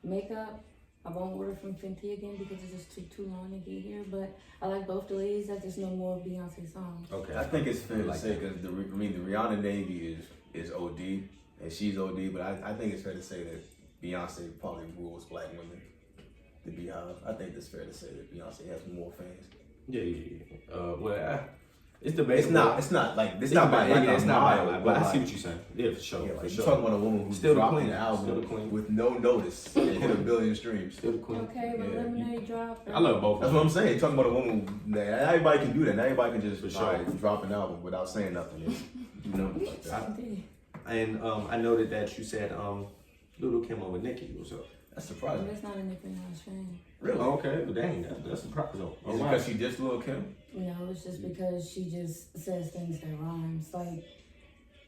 Speaker 4: makeup. I won't order from Fenty again because it's just too long to get here. But I like both the ladies. I just know more of Beyonce songs.
Speaker 2: Okay.
Speaker 3: I think it's fair to say because the Rihanna Navy is OD and she's OD, but I think it's fair to say that Beyonce probably rules black women. The Beehive. I think it's fair to say that Beyonce has more fans.
Speaker 2: Yeah. It's debatable.
Speaker 3: It's not by like a mile,
Speaker 2: but I see what you're saying. Yeah, for sure.
Speaker 3: Yeah, like
Speaker 2: for
Speaker 3: you're
Speaker 2: sure.
Speaker 3: talking about a woman who's
Speaker 2: Still the
Speaker 3: dropping
Speaker 2: queen.
Speaker 3: the album
Speaker 2: Still the queen.
Speaker 3: with no notice and hit 1 billion streams.
Speaker 2: Still the queen.
Speaker 4: Okay, but
Speaker 3: Yeah,
Speaker 4: Lemonade drop.
Speaker 2: I love both.
Speaker 3: That's what I'm saying. You're talking about a woman that everybody can do that. Not everybody can just
Speaker 2: For sure.
Speaker 3: drop an album without saying nothing. You know, like that.
Speaker 2: And I noted that you said Lulu came over with Nicki. What's up?
Speaker 3: That's surprising.
Speaker 4: That's not a Nicki Minaj fan.
Speaker 3: Really?
Speaker 2: Oh, okay, but dang, that's a surprise though.
Speaker 3: Is it because she dissed Lil Kim?
Speaker 4: No, it's just because she just says things that rhymes. Like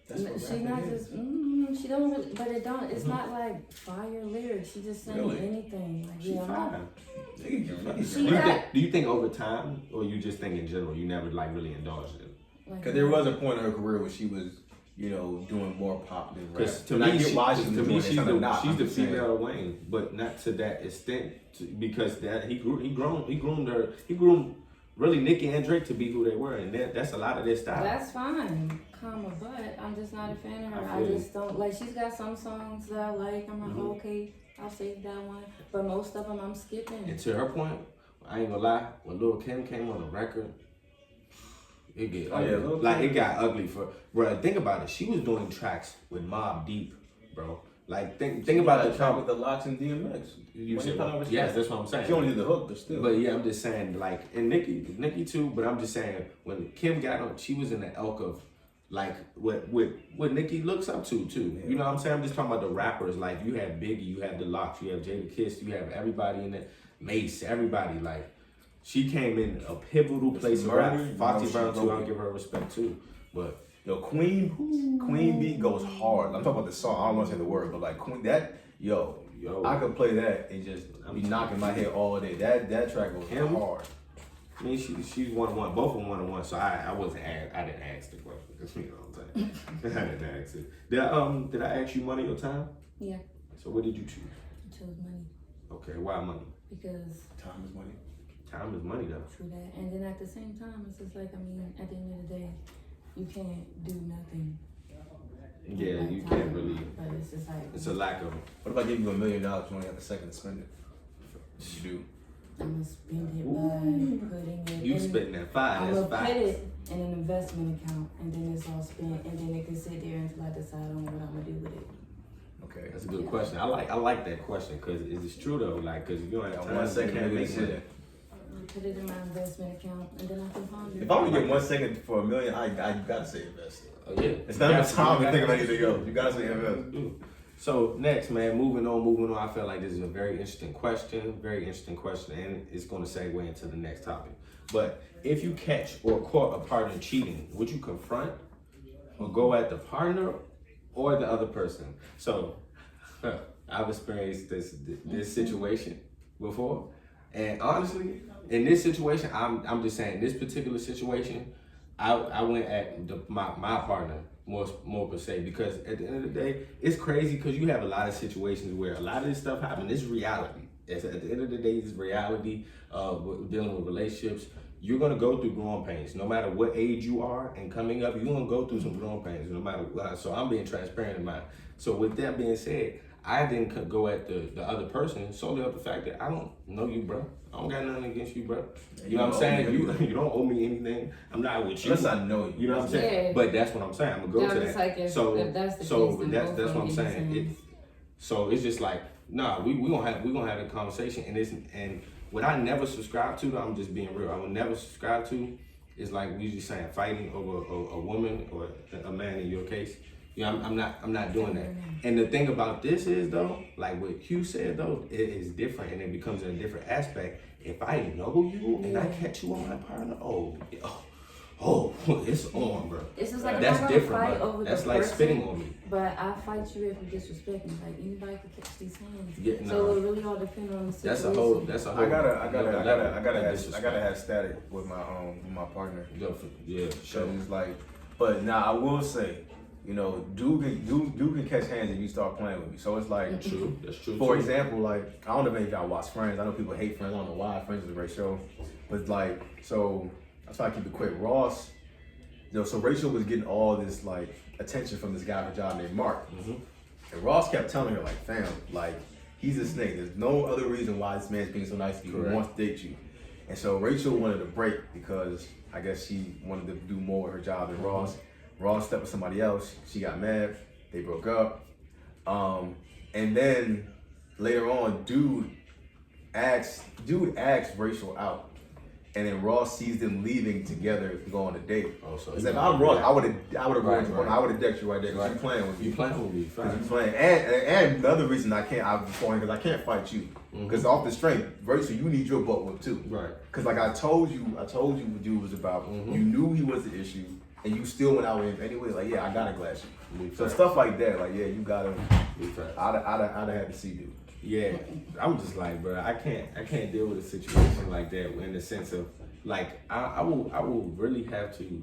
Speaker 3: That's what
Speaker 4: she
Speaker 3: rapping
Speaker 4: not
Speaker 3: is.
Speaker 4: just she don't really, but it don't. It's not like fire lyrics. She just saying
Speaker 3: Really?
Speaker 4: anything. Like
Speaker 2: She
Speaker 4: I'm
Speaker 2: fine.
Speaker 3: Nigga,
Speaker 2: Do you think over time, or you just think in general, you never like really indulged in it?
Speaker 4: like,
Speaker 3: Because there was a point in her career where she was, you know, doing more pop than rap.
Speaker 2: Because to
Speaker 3: And I
Speaker 2: me,
Speaker 3: get why she was doing it.
Speaker 2: she's
Speaker 3: It's not,
Speaker 2: the
Speaker 3: I'm just saying.
Speaker 2: female Wayne, but not to that extent. Because that he groomed really Nicki and Drake to be who they were, and that's a lot of their style.
Speaker 4: That's fine, but I'm just not a fan of her.
Speaker 2: I
Speaker 4: I
Speaker 2: feel
Speaker 4: just don't like. She's got some songs that I like. I'm like, okay, I'll save that one. But most of them I'm skipping.
Speaker 2: And to her point, I ain't gonna lie, when Lil Kim came on the record, it get ugly.
Speaker 3: yeah, Lil'
Speaker 2: Like
Speaker 3: Kim.
Speaker 2: it got ugly for bro. Think about it. She was doing tracks with Mobb Deep, bro. Like think about the
Speaker 3: track with the Locks and DMX.
Speaker 2: You
Speaker 3: When
Speaker 2: said,
Speaker 3: you come over
Speaker 2: yes,
Speaker 3: here.
Speaker 2: that's what I'm saying.
Speaker 3: She only did the hook, but still.
Speaker 2: But yeah, I'm just saying, like, and Nicki too. But I'm just saying, when Kim got on, she was in the elk of like what Nicki looks up to too.
Speaker 3: Yeah.
Speaker 2: You know what I'm saying? I'm just talking about the rappers. Like you have Biggie, you have the Locks, you have Jadakiss, you have everybody in it, Mace, everybody. Like she came in a pivotal place of rap.
Speaker 3: Murder,
Speaker 2: Foxy
Speaker 3: she
Speaker 2: Brown too.
Speaker 3: broke
Speaker 2: I'll
Speaker 3: it.
Speaker 2: give her respect too. But
Speaker 3: Yo, Queen beat goes hard. I'm talking about the song. I don't want to say the word, but like Queen, that yo, I could play that and just be knocking my head all day. That track goes
Speaker 2: Kim?
Speaker 3: hard.
Speaker 2: I mean, she's 1-1. Both of them 1-1. So I didn't ask the question. You know what I'm saying? I didn't ask it. Did I ask you money or time?
Speaker 4: Yeah,
Speaker 2: So what did you choose?
Speaker 4: I chose money
Speaker 2: Okay, why money?
Speaker 4: because
Speaker 3: Time is money.
Speaker 2: Time is money though.
Speaker 4: true that. And then at the same time, it's just like at the end of the day, you can't do nothing.
Speaker 2: Yeah,
Speaker 4: Like
Speaker 2: you
Speaker 4: time.
Speaker 2: can't really.
Speaker 4: But it's just like
Speaker 2: It's a lack of.
Speaker 3: What if I give you $1 million? You only have a second to spend it. You do.
Speaker 4: I'm gonna spend it by putting it.
Speaker 2: You
Speaker 4: in,
Speaker 2: spitting that fire.
Speaker 4: I'm
Speaker 2: That's
Speaker 4: gonna put
Speaker 2: fire.
Speaker 4: it in an investment account, and then it's all spent, and then it can sit there until I decide on what I'm gonna do with it.
Speaker 3: Okay.
Speaker 2: That's a good question. I like that question because it's true though. Like, because if you don't have time,
Speaker 3: 1
Speaker 2: you
Speaker 3: second
Speaker 2: can't
Speaker 3: to
Speaker 2: make
Speaker 3: decision.
Speaker 2: money.
Speaker 4: Put it in my investment account, and then I can ponder.
Speaker 3: If I only get 1 second for $1 million, I gotta say invest.
Speaker 2: Oh yeah.
Speaker 3: It's not enough time to think about anything else. You gotta say invest.
Speaker 2: So next, man, moving on. I feel like this is a very interesting question, and it's going to segue into the next topic. But if you catch or caught a partner cheating, would you confront or go at the partner or the other person? So I've experienced this situation before, and honestly, in this situation, I'm just saying this particular situation, I went at my partner more per se, because at the end of the day, it's crazy because you have a lot of situations where a lot of this stuff happens. It's reality. At the end of the day, it's reality of dealing with relationships. You're gonna go through growing pains, no matter what age you are, and coming up, you're gonna go through some growing pains, no matter what. So I'm being transparent in mine. So with that being said, I didn't go at the other person solely off the fact that I don't know you, bro. I don't got nothing against you, bro. You know what I'm saying? You don't owe me anything. I'm not with you.
Speaker 3: Unless I know you.
Speaker 2: You know what I'm saying?
Speaker 4: Yeah.
Speaker 2: But that's what I'm saying. I'm gonna go to
Speaker 4: it's
Speaker 2: that.
Speaker 4: like if that's the case, then
Speaker 2: that's
Speaker 4: both
Speaker 2: what
Speaker 4: of
Speaker 2: I'm
Speaker 4: them
Speaker 2: saying.
Speaker 4: get the same.
Speaker 2: So it's just like, nah, we gonna have a conversation, and what I never subscribe to, though, I'm just being real. I would never subscribe to is like we just saying fighting over a woman or a man in your case. You know, I'm not doing that. And the thing about this is though, like what Hugh said though, it is different and it becomes a different aspect. If I know you and I catch you on my partner, oh oh, it's on, bro.
Speaker 4: It's just like
Speaker 2: That's
Speaker 4: I'm not
Speaker 2: different,
Speaker 4: gonna fight
Speaker 2: bro.
Speaker 4: over
Speaker 2: That's
Speaker 4: the
Speaker 2: like
Speaker 4: person,
Speaker 2: spitting on me.
Speaker 4: But I fight you if you disrespect me. Like anybody could catch these hands.
Speaker 2: Yeah,
Speaker 4: So
Speaker 2: nah.
Speaker 4: it really all depends on the situation.
Speaker 2: That's a whole.
Speaker 3: I gotta
Speaker 2: disrespect.
Speaker 3: have static with my partner.
Speaker 2: Yeah,
Speaker 3: So it's like, but now I will say, dude can catch hands if you start playing with me. So it's like,
Speaker 2: True. That's true.
Speaker 3: for
Speaker 2: too.
Speaker 3: example, like I don't know if y'all watch Friends. I know people hate Friends. I don't know why. Friends is a great show, but like, so I try to keep it quick. Ross, so Rachel was getting all this like attention from this guy for job named Mark, and Ross kept telling her like, fam, like he's a snake. There's no other reason why this man's being so nice to you. He wants to date you, and so Rachel wanted a break because I guess she wanted to do more with her job than Ross. Ross stepped with somebody else. She got mad. They broke up. And then later on, dude asked Rachel out. And then Ross sees them leaving together to go on a date.
Speaker 2: Oh, so
Speaker 3: if I'm Ross, I would have
Speaker 2: Right.
Speaker 3: I would have decked you right there because you playing with me.
Speaker 2: You playing with me,
Speaker 3: Because
Speaker 2: fine.
Speaker 3: you playing. And another reason I'm playing because I can't fight you. Because off the strength, Rachel, you need your butt whipped too.
Speaker 2: Right.
Speaker 3: Because like I told you what dude was about. You knew he was the issue. And you still went out with him anyway. Like, yeah, I gotta glass you. So stuff like that, like, yeah, you gotta. I'd have had to see you.
Speaker 2: Yeah, I'm just like, bro, I can't deal with a situation like that in the sense of like I will really have to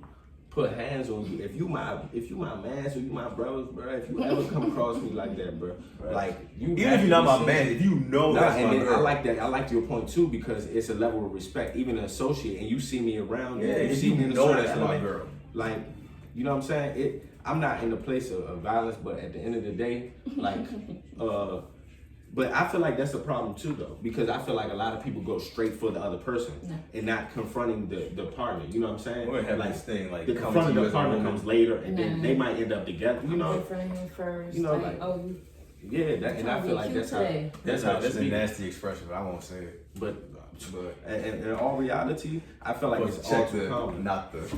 Speaker 2: put hands on you if you my man, so you my brothers, bro. If you ever come across me like that, bro, like you
Speaker 3: Even if you're not my man, if you know that's
Speaker 2: and
Speaker 3: my
Speaker 2: then
Speaker 3: girl.
Speaker 2: I like that. I like your point too because it's a level of respect, even an associate, and you see me around.
Speaker 3: Yeah,
Speaker 2: you
Speaker 3: if
Speaker 2: see
Speaker 3: you
Speaker 2: me in the
Speaker 3: know
Speaker 2: certain
Speaker 3: that's my
Speaker 2: element.
Speaker 3: girl.
Speaker 2: Like, you know what I'm saying? I'm not in the place of violence, but at the end of the day, like, but I feel like that's a problem too, though, because I feel like a lot of people go straight for the other person and not confronting the partner. You know what I'm saying?
Speaker 3: We're having
Speaker 2: like
Speaker 3: this thing, like,
Speaker 2: the
Speaker 3: coming
Speaker 2: confronting
Speaker 3: to you
Speaker 2: the
Speaker 3: as a
Speaker 2: partner
Speaker 3: woman.
Speaker 2: comes later, and then they might end up together. You know?
Speaker 4: Confronting him first.
Speaker 2: You know,
Speaker 4: like,
Speaker 2: like-
Speaker 4: oh, you.
Speaker 2: Yeah, and I feel like that's how it
Speaker 3: That's
Speaker 2: should
Speaker 3: a
Speaker 2: be.
Speaker 3: nasty expression, but I won't say it.
Speaker 2: But in all reality, I feel like
Speaker 3: But
Speaker 2: it's all
Speaker 3: check
Speaker 2: too common.
Speaker 3: not the.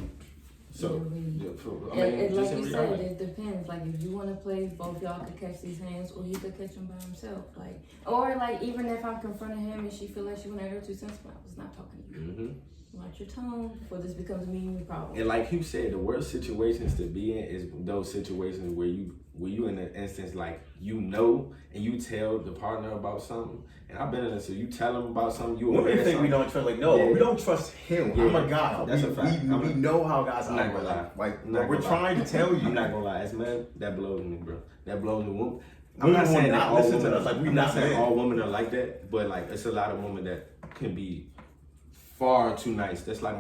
Speaker 2: So,
Speaker 4: Yeah,
Speaker 2: I mean,
Speaker 4: and
Speaker 2: just
Speaker 4: like
Speaker 2: in
Speaker 4: you said,
Speaker 2: reality.
Speaker 4: it depends. Like if you want to play, both y'all could catch these hands, or he could catch them by himself. Like, or like even if I'm confronting him and she feel like she want to add her 2 cents, but I was not talking to you. Watch your tone before this becomes a mean problem.
Speaker 2: And like you said, the worst situations to be in is those situations where you in an instance like and you tell the partner about something. And I've been in this, so you tell him about something. You
Speaker 3: Women
Speaker 2: aware
Speaker 3: think we
Speaker 2: something.
Speaker 3: don't trust. Like, no, we don't trust him.
Speaker 2: Yeah.
Speaker 3: I'm a guy.
Speaker 2: That's a fact.
Speaker 3: We know how guys
Speaker 2: I'm not
Speaker 3: operate.
Speaker 2: gonna lie.
Speaker 3: Like
Speaker 2: I'm not
Speaker 3: we're
Speaker 2: gonna
Speaker 3: trying
Speaker 2: lie.
Speaker 3: to tell you.
Speaker 2: I'm not gonna lie, as man, that blows me, bro. That blows me. I'm
Speaker 3: Women
Speaker 2: not
Speaker 3: will
Speaker 2: saying that
Speaker 3: not
Speaker 2: all
Speaker 3: listen
Speaker 2: women
Speaker 3: to
Speaker 2: are
Speaker 3: us, like, we
Speaker 2: I'm
Speaker 3: not
Speaker 2: not saying
Speaker 3: men.
Speaker 2: all women are like that, but like it's a lot of women that can be far too nice. That's like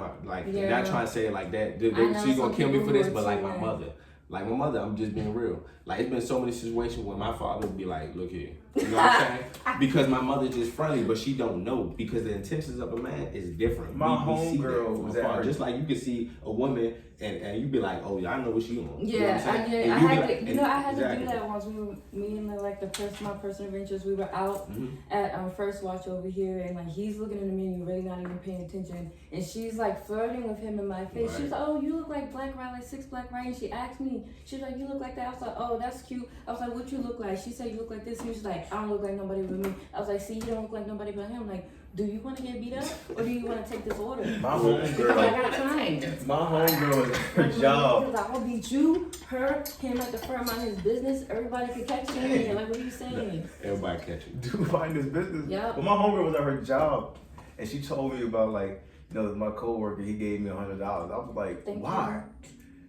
Speaker 4: Yeah.
Speaker 2: not trying to say it like that.
Speaker 4: I know
Speaker 2: She's gonna
Speaker 4: some
Speaker 2: kill me
Speaker 4: people
Speaker 2: for this,
Speaker 4: who are
Speaker 2: but like
Speaker 4: too
Speaker 2: my
Speaker 4: nice.
Speaker 2: mother. Like my mother, I'm just being real. Like it's been so many situations where my father would be like, "Look here," you know what I'm saying? Because my mother's just friendly, but she don't know because the intentions of a man is different.
Speaker 3: My
Speaker 2: We see that
Speaker 3: homegirl
Speaker 2: from
Speaker 3: was
Speaker 2: afar.
Speaker 3: at her-
Speaker 2: just like you can see a woman and you be like, "Oh yeah, I know what she on." You know what I'm
Speaker 4: Yeah,
Speaker 2: saying?
Speaker 4: I did.
Speaker 2: And
Speaker 4: I
Speaker 2: you be
Speaker 4: had
Speaker 2: like-
Speaker 4: to, I had
Speaker 2: exactly.
Speaker 4: to do that once. Me and my person of interest, we were out at First Watch over here, and like he's looking in the menu, really not even paying attention, and she's like flirting with him in my face.
Speaker 2: Right.
Speaker 4: She's like, "Oh, you look like Black Ryder, like 6 Black Ryder." And she asked me, she's like, "You look like that." I was like, "Oh, that's cute." I was like, "What you look like?" She said, "You look like this." And she's like, "I don't look like nobody but me." I was like, "See, you don't look like nobody but him." Like, do you want to get beat up or do you want to take this order?
Speaker 3: My
Speaker 4: Because I
Speaker 3: homegirl.
Speaker 4: got time.
Speaker 3: My homegirl is her job.
Speaker 4: Because I'll beat you, her, him at the firm on his business. Everybody could catch him in here. Like, what are you saying?
Speaker 2: Everybody catch you.
Speaker 3: Do find this business.
Speaker 4: Yep.
Speaker 3: But my homegirl was at her job, and she told me about like, my coworker. He gave me $100. I was like,
Speaker 4: Thank
Speaker 3: why?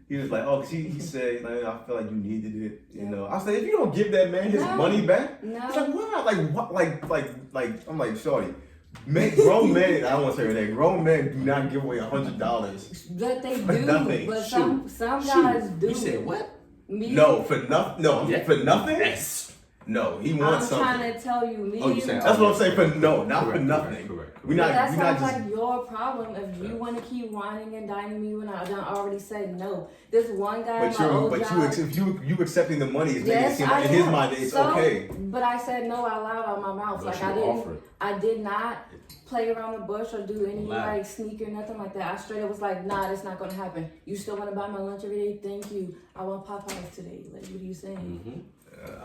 Speaker 3: He was like, oh, 'cause he said, like, I feel like you needed it. You know, I said, if you don't give that man his
Speaker 4: No.
Speaker 3: money back,
Speaker 4: No.
Speaker 3: he's like, why? Like, what? Like, I'm like, shorty. Grown men, I don't want to say that. Grown men do not give away $100.
Speaker 4: But they
Speaker 3: For
Speaker 4: do.
Speaker 3: nothing.
Speaker 4: But
Speaker 3: Shoot.
Speaker 4: some guys do.
Speaker 2: You said what?
Speaker 4: Me?
Speaker 3: No, for nothing. No,
Speaker 2: Yeah.
Speaker 3: for nothing.
Speaker 2: Yes.
Speaker 3: No, he
Speaker 4: I'm
Speaker 3: wants something.
Speaker 4: trying to tell you, me.
Speaker 2: Oh, you saying-
Speaker 3: That's what I'm saying. For no, not for
Speaker 2: Correct,
Speaker 3: nothing.
Speaker 2: correct.
Speaker 3: We
Speaker 4: But
Speaker 3: not.
Speaker 4: that
Speaker 3: We not
Speaker 4: sounds
Speaker 3: just.
Speaker 4: like your problem. If you want to keep whining and dining me when I done already said no. This one guy,
Speaker 3: But
Speaker 4: my
Speaker 3: you,
Speaker 4: old
Speaker 3: but
Speaker 4: job.
Speaker 3: you accepting the money is making it
Speaker 4: Yes,
Speaker 3: seem
Speaker 4: I
Speaker 3: like in his
Speaker 4: am.
Speaker 3: mind that it's
Speaker 4: So,
Speaker 3: okay.
Speaker 4: But I said no out loud out my mouth.
Speaker 2: But
Speaker 4: Like
Speaker 2: you
Speaker 4: I didn't.
Speaker 2: offered.
Speaker 4: I did not play around the bush or do any
Speaker 2: Lie.
Speaker 4: like sneak or nothing like that. I straight up was like, nah, that's not gonna happen. You still wanna buy my lunch every day? Thank you. I want Popeyes today. Like, what are you saying?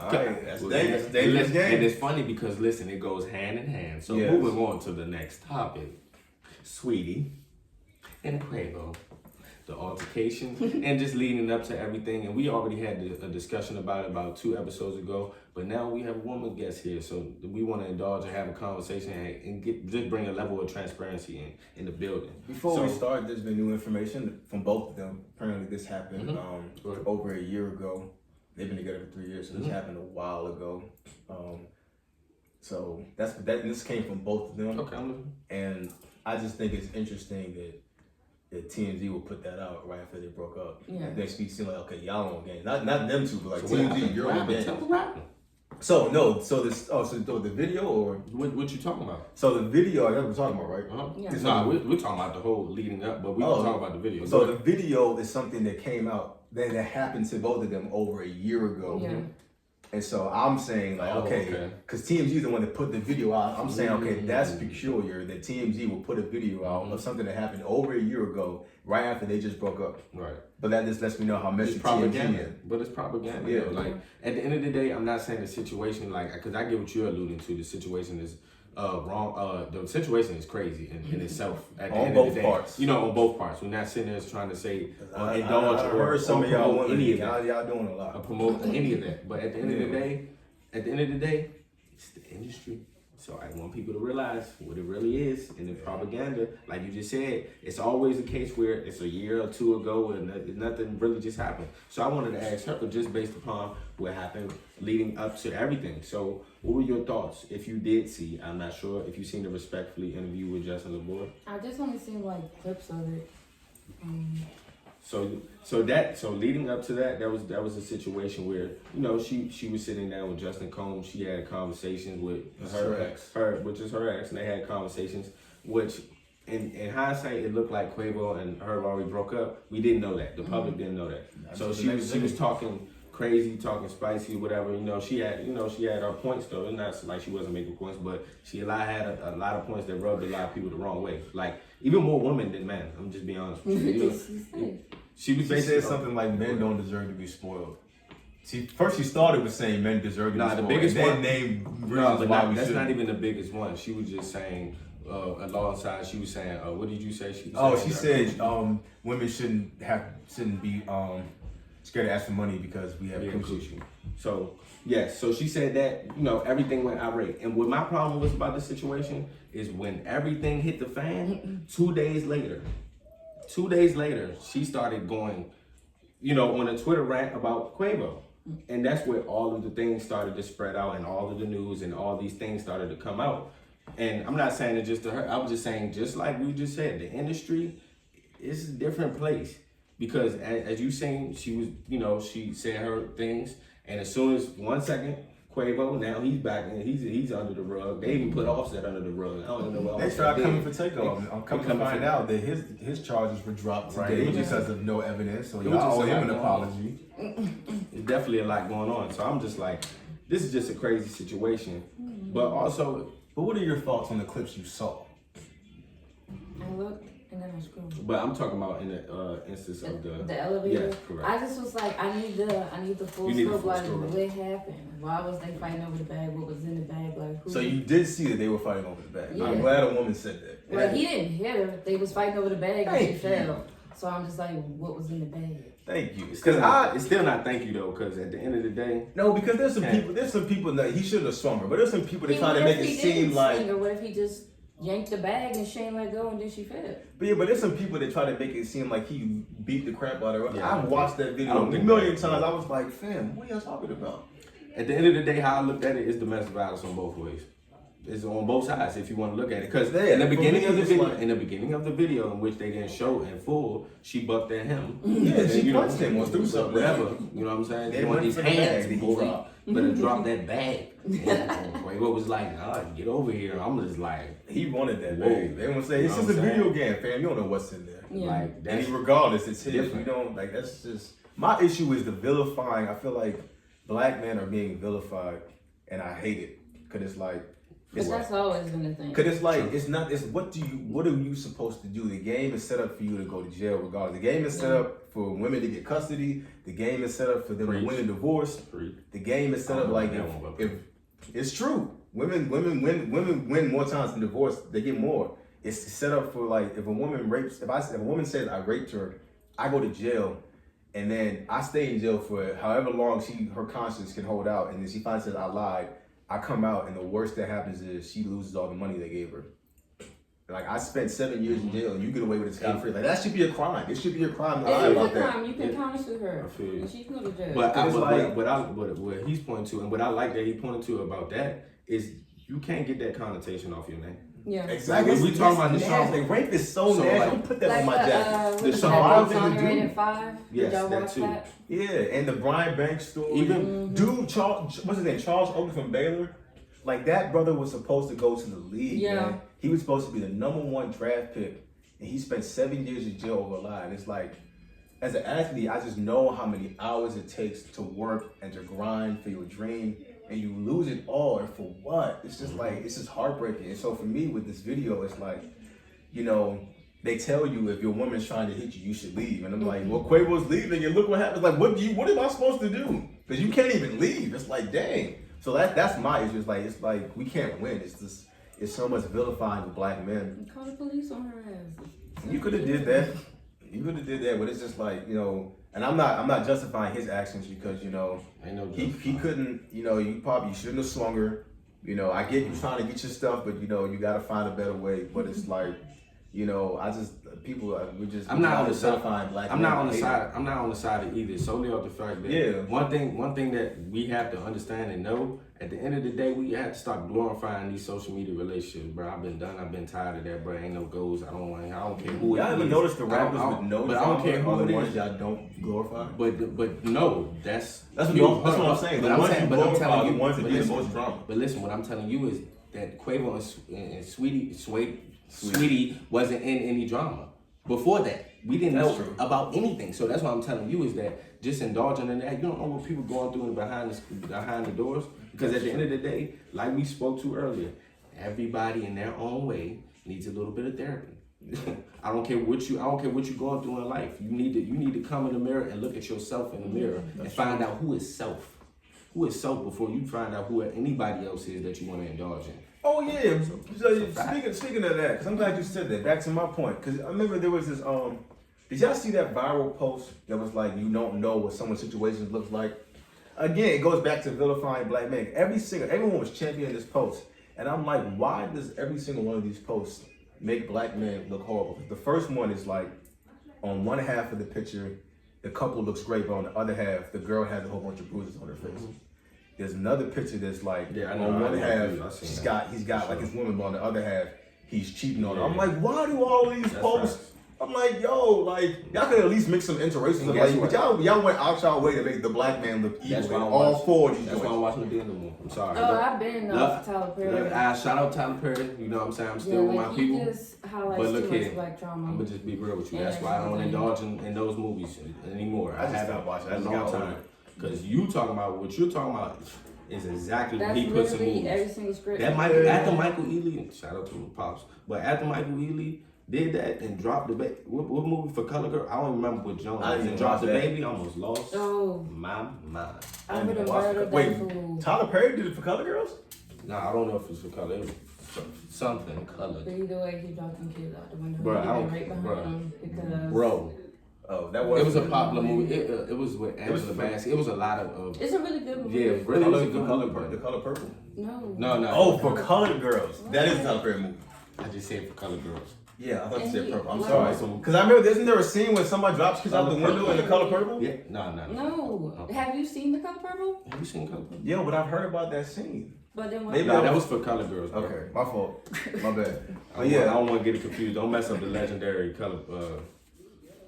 Speaker 3: All right, that's
Speaker 2: Well,
Speaker 3: dangerous.
Speaker 2: and
Speaker 3: Dangerous
Speaker 2: And
Speaker 3: game.
Speaker 2: it's funny because listen, it goes hand in hand. So
Speaker 3: Yes.
Speaker 2: moving on to the next topic, Saweetie and Quavo. the altercation, and just leading up to everything. And we already had a discussion about it about 2 episodes ago, but now we have a woman guest here, so we want to indulge and have a conversation and just bring a level of transparency in the building.
Speaker 3: Before we start, there's been new information from both of them. Apparently this happened over a year ago. They've been together for 3 years, so this happened a while ago. So this came from both of them.
Speaker 2: Okay.
Speaker 3: And I just think it's interesting that TMZ will put that out right after they broke up.
Speaker 4: Yeah.
Speaker 3: They seem like, okay, y'all on game. Not them two, but like TMZ, you're on game.
Speaker 2: What happened?
Speaker 3: So the video or
Speaker 2: What you talking about?
Speaker 3: so the video I know what we're talking about, right?
Speaker 4: Yeah.
Speaker 2: No, we're talking about the whole leading up, but we can talk about the video.
Speaker 3: So the video is something that came out that happened to both of them over a year ago.
Speaker 4: Yeah.
Speaker 3: And so I'm saying like, okay, because TMZ is the one that put the video out. I'm saying, okay, that's peculiar that TMZ will put a video out of something that happened over a year ago, right after they just broke up.
Speaker 2: Right.
Speaker 3: But that just lets me know how messy
Speaker 2: It's
Speaker 3: TMZ
Speaker 2: propaganda.
Speaker 3: is.
Speaker 2: But it's propaganda.
Speaker 3: Yeah.
Speaker 2: Like at the end of the day, I'm not saying the situation because I get what you're alluding to. The situation is wrong. The situation is crazy in itself. At the
Speaker 3: On
Speaker 2: end
Speaker 3: both
Speaker 2: of the day,
Speaker 3: parts.
Speaker 2: on both parts. We're not sitting there trying to say
Speaker 3: I
Speaker 2: indulge or
Speaker 3: heard some of y'all
Speaker 2: promote
Speaker 3: want
Speaker 2: any
Speaker 3: to
Speaker 2: of that.
Speaker 3: y'all doing a
Speaker 2: Or
Speaker 3: lot.
Speaker 2: promote any of that. But at the end of the day, it's the industry. So I want people to realize what it really is. And the propaganda, like you just said, it's always a case where it's a year or 2 ago and nothing really just happened. So I wanted to ask her, just based upon what happened leading up to everything. So what were your thoughts if you did see? I'm not sure if you seen the Respectfully interview with Justin LeBoy.
Speaker 4: I just only seen like clips of it.
Speaker 2: So leading up to that was a situation where she was sitting down with Justin Combs. She had conversations with her which is her ex, and they had conversations which in hindsight it looked like Quavo and her already broke up. We didn't know that. The public didn't know that. So she was talking crazy, talking spicy, whatever. She had her points though. It's not like she wasn't making points, but she had a lot of points that rubbed a lot of people the wrong way. Like even more women than men. I'm just being honest with you. She said
Speaker 3: something like men don't deserve to be spoiled. First she started with saying men deserve to be spoiled.
Speaker 2: The biggest one.
Speaker 3: That's
Speaker 2: not even the biggest one. She was just saying alongside. She was saying, what did you say?
Speaker 3: She said women shouldn't be scared to ask for money because we have coochie.
Speaker 2: So yes, so she said that everything went irate. And what my problem was about the situation is when everything hit the fan, 2 days later, she started going, on a Twitter rant about Quavo. And that's where all of the things started to spread out and all of the news and all these things started to come out. And I'm not saying it just to her. I was just saying, just like we just said, the industry is a different place. Because as you seen, she was, she said her things. And as soon as 1 second, Quavo, now he's back and he's under the rug. They even put Offset under the rug. I don't even know what
Speaker 3: they started coming for takeoff. I'm coming to find out that his charges were dropped today because of no evidence. So y'all owe him an apology.
Speaker 2: There's definitely a lot going on. So I'm just like, this is just a crazy situation. But what
Speaker 3: are your thoughts on the clips you saw?
Speaker 4: I looked and then I scrolled.
Speaker 2: But I'm talking about in the instance of
Speaker 4: the elevator.
Speaker 2: Yes, correct.
Speaker 4: I just was like, I need the full scope. Like, what happened? Why was they fighting over the bag? What was in the bag? Like, who?
Speaker 3: So you did see that they were fighting over the bag.
Speaker 4: Yeah.
Speaker 3: I'm glad a woman said that.
Speaker 4: Well, he didn't hit her. They was fighting over the bag and she fell. So I'm just like, what was in the bag?
Speaker 3: Thank you.
Speaker 2: It's still not thank you though, because at the end of the day.
Speaker 3: No, because there's some people that he shouldn't have swung her, but there's some people that try to make it seem like.
Speaker 4: Or what if he just yanked the bag and she ain't let go and then she fell?
Speaker 3: But there's some people that try to make it seem like he beat the crap out of her.
Speaker 2: Yeah,
Speaker 3: I've watched that video a million times. I was like, fam, what are y'all talking about?
Speaker 2: At the end of the day, how I looked at it is domestic violence on both ways. It's on both sides if you want to look at it. Because in the beginning of the video, in which they didn't show in full, she bucked at him.
Speaker 3: Yeah, she punched him or threw something.
Speaker 2: Whatever. You know what I'm saying? They want these hands, boy. Better drop that bag. And Quavo was like, nah, get over here. I'm just like,
Speaker 3: he wanted that bag. They want to say, it's just a video game, fam. You don't know what's in there.
Speaker 4: Yeah.
Speaker 2: Like,
Speaker 3: and regardless, it's his. You don't, like, that's just, my issue is the vilifying. I feel like black men are being vilified, and I hate it. Because it's like,
Speaker 4: but that's always been the thing.
Speaker 3: Because it's like, what are you supposed to do? The game is set up for you to go to jail regardless. The game is set up for women to get custody. The game is set up for them to win a divorce. The game is set up like, if it's true. Women win more times in divorce, they get more. It's set up for like, if a woman says I raped her, I go to jail, and then I stay in jail for however long her conscience can hold out, and then she finds out I lied. I come out, and the worst that happens is she loses all the money they gave her. Like, I spent 7 years in jail, and you get away with it scot-free. Like, that should be a crime. It should be a crime to lie about that.
Speaker 4: You can counter her.
Speaker 2: I feel you.
Speaker 4: And she can go to jail.
Speaker 2: But what he's pointing to, and what I like that he pointed to about that is you can't get that connotation off your name.
Speaker 4: Yeah.
Speaker 3: Exactly.
Speaker 2: Like, we talking about the song.
Speaker 3: Like, rape is so nasty.
Speaker 2: like-
Speaker 3: Don't put that
Speaker 4: Like
Speaker 3: on my jacket.
Speaker 4: the
Speaker 3: song.
Speaker 4: song
Speaker 3: Did the dude-
Speaker 4: Rated 5.
Speaker 2: Yes,
Speaker 4: Did y'all
Speaker 2: that
Speaker 4: watch
Speaker 2: too.
Speaker 4: that?
Speaker 3: Yeah, and the Brian Banks story.
Speaker 2: Even-
Speaker 3: dude, Charles Oakley from Baylor. Like, that brother was supposed to go to the league,
Speaker 4: Yeah.
Speaker 3: man. He was supposed to be the #1 draft pick, and he spent 7 years in jail over a lie. And it's like, as an athlete, I just know how many hours it takes to work and to grind for your dream, and you lose it all, and for what? It's just like, it's just heartbreaking. And so for me, with this video, it's like, you know, they tell you if your woman's trying to hit you, you should leave. And I'm like, well, Quavo's leaving, and look what happens. Like, what am I supposed to do? Because you can't even leave. It's like, dang. So that's my issue. It's like we can't win. It's so much vilifying of black men.
Speaker 4: Call the police on her ass.
Speaker 3: You could have did that. But it's just like, you know, and I'm not justifying his actions because, you know,
Speaker 2: Ain't no
Speaker 3: he couldn't, you know, you shouldn't have swung her. You know, I get you trying to get your stuff, but you know, you gotta find a better way. But it's like, you know,
Speaker 2: I'm not on the side.
Speaker 3: vilifying black
Speaker 2: I'm
Speaker 3: men.
Speaker 2: not on the side. I'm not on the side of either. Solely off the fact that one thing that we have to understand and know, at the end of the day, we have to start glorifying these social media relationships, bro. I've been tired of that, bro. Ain't no goals. I don't care who it is.
Speaker 3: Y'all ever noticed the rappers with no
Speaker 2: but I don't care who
Speaker 3: are the
Speaker 2: it
Speaker 3: ones
Speaker 2: is.
Speaker 3: y'all don't glorify?
Speaker 2: But no, that's
Speaker 3: That's
Speaker 2: you.
Speaker 3: what I'm saying. The ones you glorify are the ones that do the most drama.
Speaker 2: But listen, what I'm telling you is that Quavo and Saweetie wasn't in any drama. Before that, we didn't know about anything. So that's what I'm telling you is that just indulging in that, you don't know what people going through behind the doors. Because at the end of the day, like we spoke to earlier, everybody in their own way needs a little bit of therapy. I don't care what you're going through in life. You need to come in the mirror and look at yourself in the mirror and find out who is self. Who is self before you find out who anybody else is that you want to indulge in.
Speaker 3: Oh yeah. So speaking of that, because I'm glad you said that. Back to my point, because I remember there was this. Did y'all see that viral post that was like, you don't know what someone's situation looks like? Again, it goes back to vilifying black men. Everyone was championing this post, and I'm like, why does every single one of these posts make black men look horrible? The first one is like, on one half of the picture, the couple looks great, but on the other half, the girl has a whole bunch of bruises on her face. Mm-hmm. There's another picture that's like, on one half, he's got like his woman, but on the other half, he's cheating on her. I'm like, why do all these posts? I'm like, yo, like, y'all could at least mix some interracial stuff. Like, but y'all went out y'all way to make the black man look evil. All four of these.
Speaker 2: That's why I'm watching the deal no more. I'm sorry.
Speaker 4: Oh, I've been Tyler Perry.
Speaker 2: Shout out Tyler Perry. You know what I'm saying? I'm still with my people.
Speaker 4: But look here, black trauma.
Speaker 2: I'm gonna just be real with you. That's why I don't indulge in those movies anymore.
Speaker 3: I just stopped watching. That's a long time.
Speaker 2: Because you talking about what you're talking about is exactly what he puts in movies.
Speaker 4: Every single script.
Speaker 2: After Michael Ealy, shout out to the pops, but after Michael Ealy did that and dropped the baby, what movie for Color Girl? I don't remember what Jones and dropped the baby. I almost lost my mind.
Speaker 4: I would have murdered that fool.
Speaker 3: Tyler Perry did it for Color Girls?
Speaker 2: Nah, I don't know if it was for Color. It was something Color.
Speaker 4: But either way, he dropped them kids out the window.
Speaker 2: Bro,
Speaker 3: Oh, that was.
Speaker 2: It was a popular movie. It was with Angela Bassett. It was a lot of.
Speaker 4: It's a really good movie.
Speaker 2: Yeah, really. It was a good
Speaker 3: The Color Purple.
Speaker 4: No.
Speaker 3: Oh, for Colored Girls. That is a Tyler Perry movie.
Speaker 2: I just said for Color Girls.
Speaker 3: Yeah, I thought you said purple. I'm sorry. Because I remember, isn't there a scene when somebody drops kids out the window in the Color Purple?
Speaker 2: Yeah, no.
Speaker 4: Okay. Have you seen the Color Purple?
Speaker 2: Have you seen Color Purple?
Speaker 3: Yeah, but I've heard about that scene.
Speaker 4: But then
Speaker 2: maybe that was for Color Girls. Bro.
Speaker 3: Okay, my fault. My bad.
Speaker 2: I don't want to get it confused. Don't mess up the legendary Color.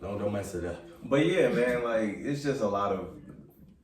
Speaker 2: Don't mess it up.
Speaker 3: But yeah, man, like it's just a lot of,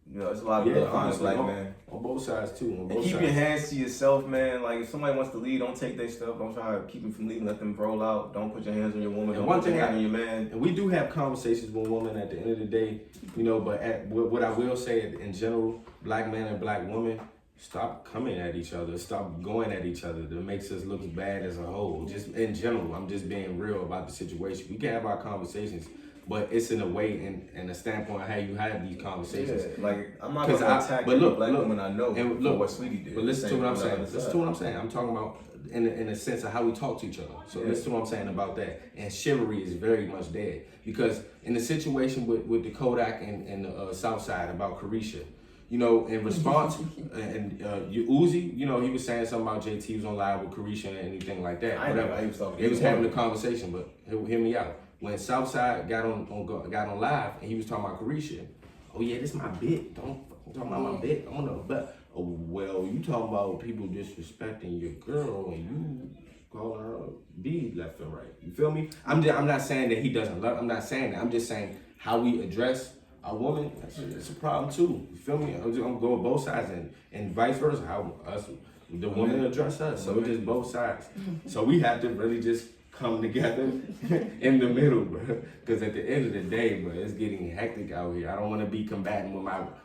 Speaker 3: it's a lot of honestly, black man.
Speaker 2: On both sides too.
Speaker 3: And keep your hands to yourself, man. Like if somebody wants to leave, don't take their stuff. Don't try to keep them from leaving. Let them roll out. Don't put your hands on your woman. Don't put your hands on your man.
Speaker 2: And we do have conversations with women at the end of the day, but what I will say in general, black man and black woman, stop coming at each other. Stop going at each other. That makes us look bad as a whole. Just in general, I'm just being real about the situation. We can have our conversations, but it's in a way and a standpoint of how you have these conversations.
Speaker 3: Yeah, like I'm not gonna attack black women I know
Speaker 2: and
Speaker 3: for what Saweetie did.
Speaker 2: But listen to what I'm saying. Listen to what I'm saying. I'm talking about in a sense of how we talk to each other. So listen to what I'm saying about that. And chivalry is very much dead because in the situation with the Kodak and the South Side about Carisha, you know, in response, and Uzi, you know, he was saying something about JT was on live with Carisha and anything like that. Whatever. They was having a conversation, but hear me out. When Southside got on live and he was talking about Carisha, oh yeah, this my bit. Don't talk about my bit. I'm on the but. Oh well, you talking about people disrespecting your girl and you calling her B left and right. You feel me? I'm not saying that he doesn't love. I'm not saying that. I'm just saying how we address a woman. It's a problem too. You feel me? I'm gonna go with both sides and vice versa. How us the women address us. So it's just both sides. So we have to really just come together in the middle, bro. Because at the end of the day, bro, it's getting hectic out here. I don't want to be combating with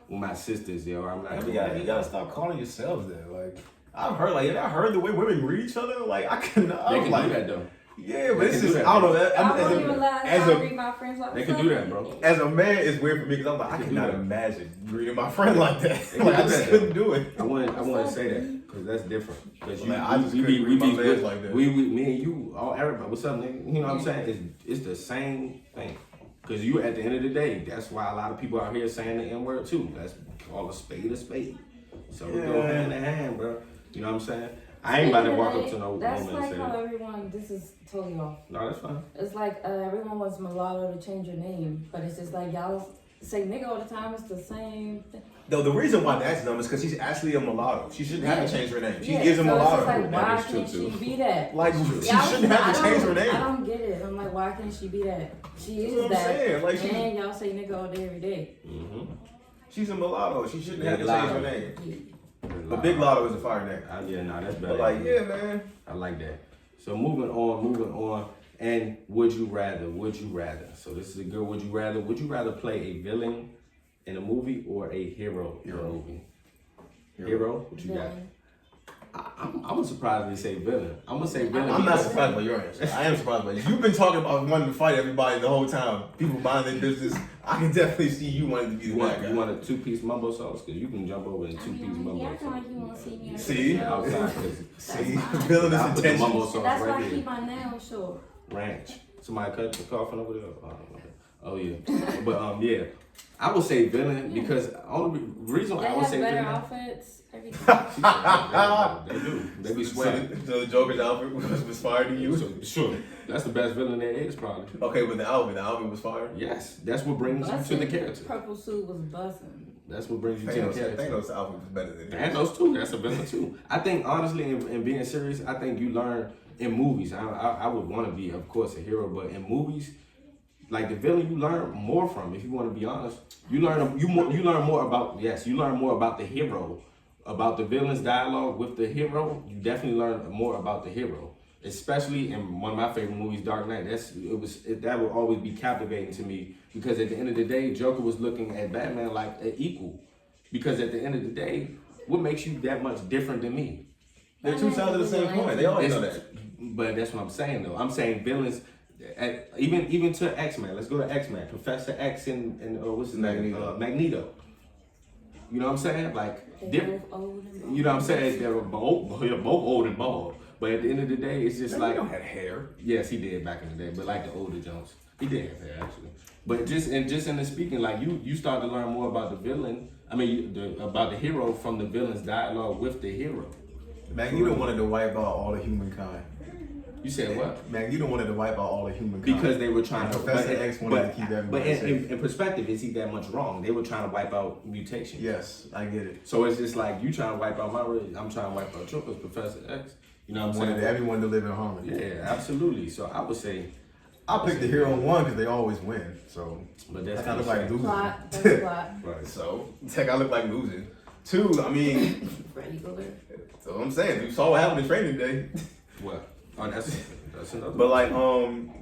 Speaker 2: my sisters, yo. I'm not.
Speaker 3: You gotta stop calling yourselves that. Like I've heard the way women read each other. Like I cannot.
Speaker 2: They can do that though.
Speaker 3: Yeah, but it's just, I don't know that.
Speaker 6: I don't even lie. I read my friends like
Speaker 2: they can do that, bro.
Speaker 3: As a man, it's weird for me because I'm like, I cannot imagine reading my friend like that. Like, I just couldn't do it.
Speaker 2: I want to say that because that's different. Because
Speaker 3: me
Speaker 2: and you, all everybody. What's up, nigga? You know what I'm saying? It's the same thing. Because you, at the end of the day, that's why a lot of people out here saying the N word too. That's called a spade a spade. So we go hand in hand, bro. You know what I'm saying? I ain't about to walk up to no woman and say
Speaker 4: that's like how everyone, this is totally off.
Speaker 2: No, that's fine.
Speaker 4: It's like everyone wants mulatto to change your name, but it's just like y'all say nigga all the time, it's the same thing.
Speaker 3: No, the reason why that's dumb is because she's actually a mulatto. She shouldn't have to change her name. She is a
Speaker 4: so
Speaker 3: mulatto.
Speaker 4: It's like, why can't she be that?
Speaker 3: Like, she shouldn't have to change her name.
Speaker 4: I don't get it. I'm like, why can't she be that? She is
Speaker 3: what
Speaker 4: that.
Speaker 3: I'm saying. Like,
Speaker 4: and y'all say nigga all day, every day.
Speaker 2: Mm-hmm.
Speaker 3: She's a mulatto. She shouldn't have to change her name.
Speaker 4: Yeah.
Speaker 3: But Big Lotto is a fire name.
Speaker 2: Yeah, nah, that's better.
Speaker 3: But like, yeah, man.
Speaker 2: I like that. So moving on. And would you rather? So this is a good would you rather. Would you rather play a villain in a movie or a hero in a movie? Hero? What you got? I'm surprised they say villain. I'm gonna say villain.
Speaker 3: I'm not surprised by your answer. I am surprised by you. You've been talking about wanting to fight everybody the whole time. People mind their business. I can definitely see you wanting to be the bad guy.
Speaker 2: You want a 2-piece mumbo sauce? Because you can jump over in 2-piece mumbo sauce.
Speaker 4: Yeah, I feel like you want to see me.
Speaker 3: See?
Speaker 2: Outside.
Speaker 3: See? Villainous intentions.
Speaker 2: Mumbo sauce
Speaker 4: That's
Speaker 2: right
Speaker 4: why I
Speaker 2: here.
Speaker 4: keep my nails short.
Speaker 2: Ranch. Somebody cut the coffin over there? Oh yeah. But yeah. I would say villain because only reason why I would say
Speaker 4: better
Speaker 2: villain.
Speaker 4: outfits. Everything.
Speaker 2: They do. They be sweating.
Speaker 3: So the Joker's outfit was fire to you?
Speaker 2: So, sure. That's the best villain there is probably.
Speaker 3: Okay, but the outfit was fire?
Speaker 2: Yes. That's what brings you to the character.
Speaker 4: Purple suit was buzzing.
Speaker 2: That's what brings you to the character.
Speaker 3: Thanos' outfit was better than
Speaker 2: And those two. That's a villain too. I think honestly, in being serious, I think you learn in movies. I would want to be, of course, a hero, but in movies, like the villain, you learn more from. If you want to be honest, you learn more about the hero, about the villain's dialogue with the hero. You definitely learn more about the hero, especially in one of my favorite movies, Dark Knight. That will always be captivating to me because at the end of the day, Joker was looking at Batman like an equal. Because at the end of the day, what makes you that much different than me?
Speaker 3: They're two sides of the same coin. They always know that.
Speaker 2: But that's what I'm saying though. I'm saying villains. Even to X-Men. Let's go to X-Men. Professor X and what's his name? Magneto. You know what I'm saying? Like, different. You know what I'm saying? They're both old and bald. But at the end of the day, it's just like.
Speaker 3: Magneto had hair.
Speaker 2: Yes, he did back in the day. But like the older Jones, he did have hair actually. But just in the speaking, like you start to learn more about the villain. I mean, about the hero from the villain's dialogue with the hero.
Speaker 3: Magneto wanted to wipe out all of humankind.
Speaker 2: You said what?
Speaker 3: Magneto wanted to wipe out all of humankind.
Speaker 2: Because they were trying to.
Speaker 3: Professor X wanted to keep everybody safe.
Speaker 2: But in perspective, is he that much wrong? They were trying to wipe out mutation.
Speaker 3: Yes, I get it.
Speaker 2: So it's just like you trying to wipe out my race. I'm trying to wipe out yours, Professor X. You know what I'm saying?
Speaker 3: Wanted everyone to live in harmony.
Speaker 2: Yeah, absolutely. So I would say.
Speaker 3: I picked the hero one because they always win. So.
Speaker 2: But that's
Speaker 3: kind of like losing.
Speaker 4: Plot.
Speaker 2: Right.
Speaker 3: So I look like losing. 2, I mean.
Speaker 4: Regular.
Speaker 3: So I'm saying, you saw what happened in training day.
Speaker 2: What? Oh, that's another.
Speaker 3: But like,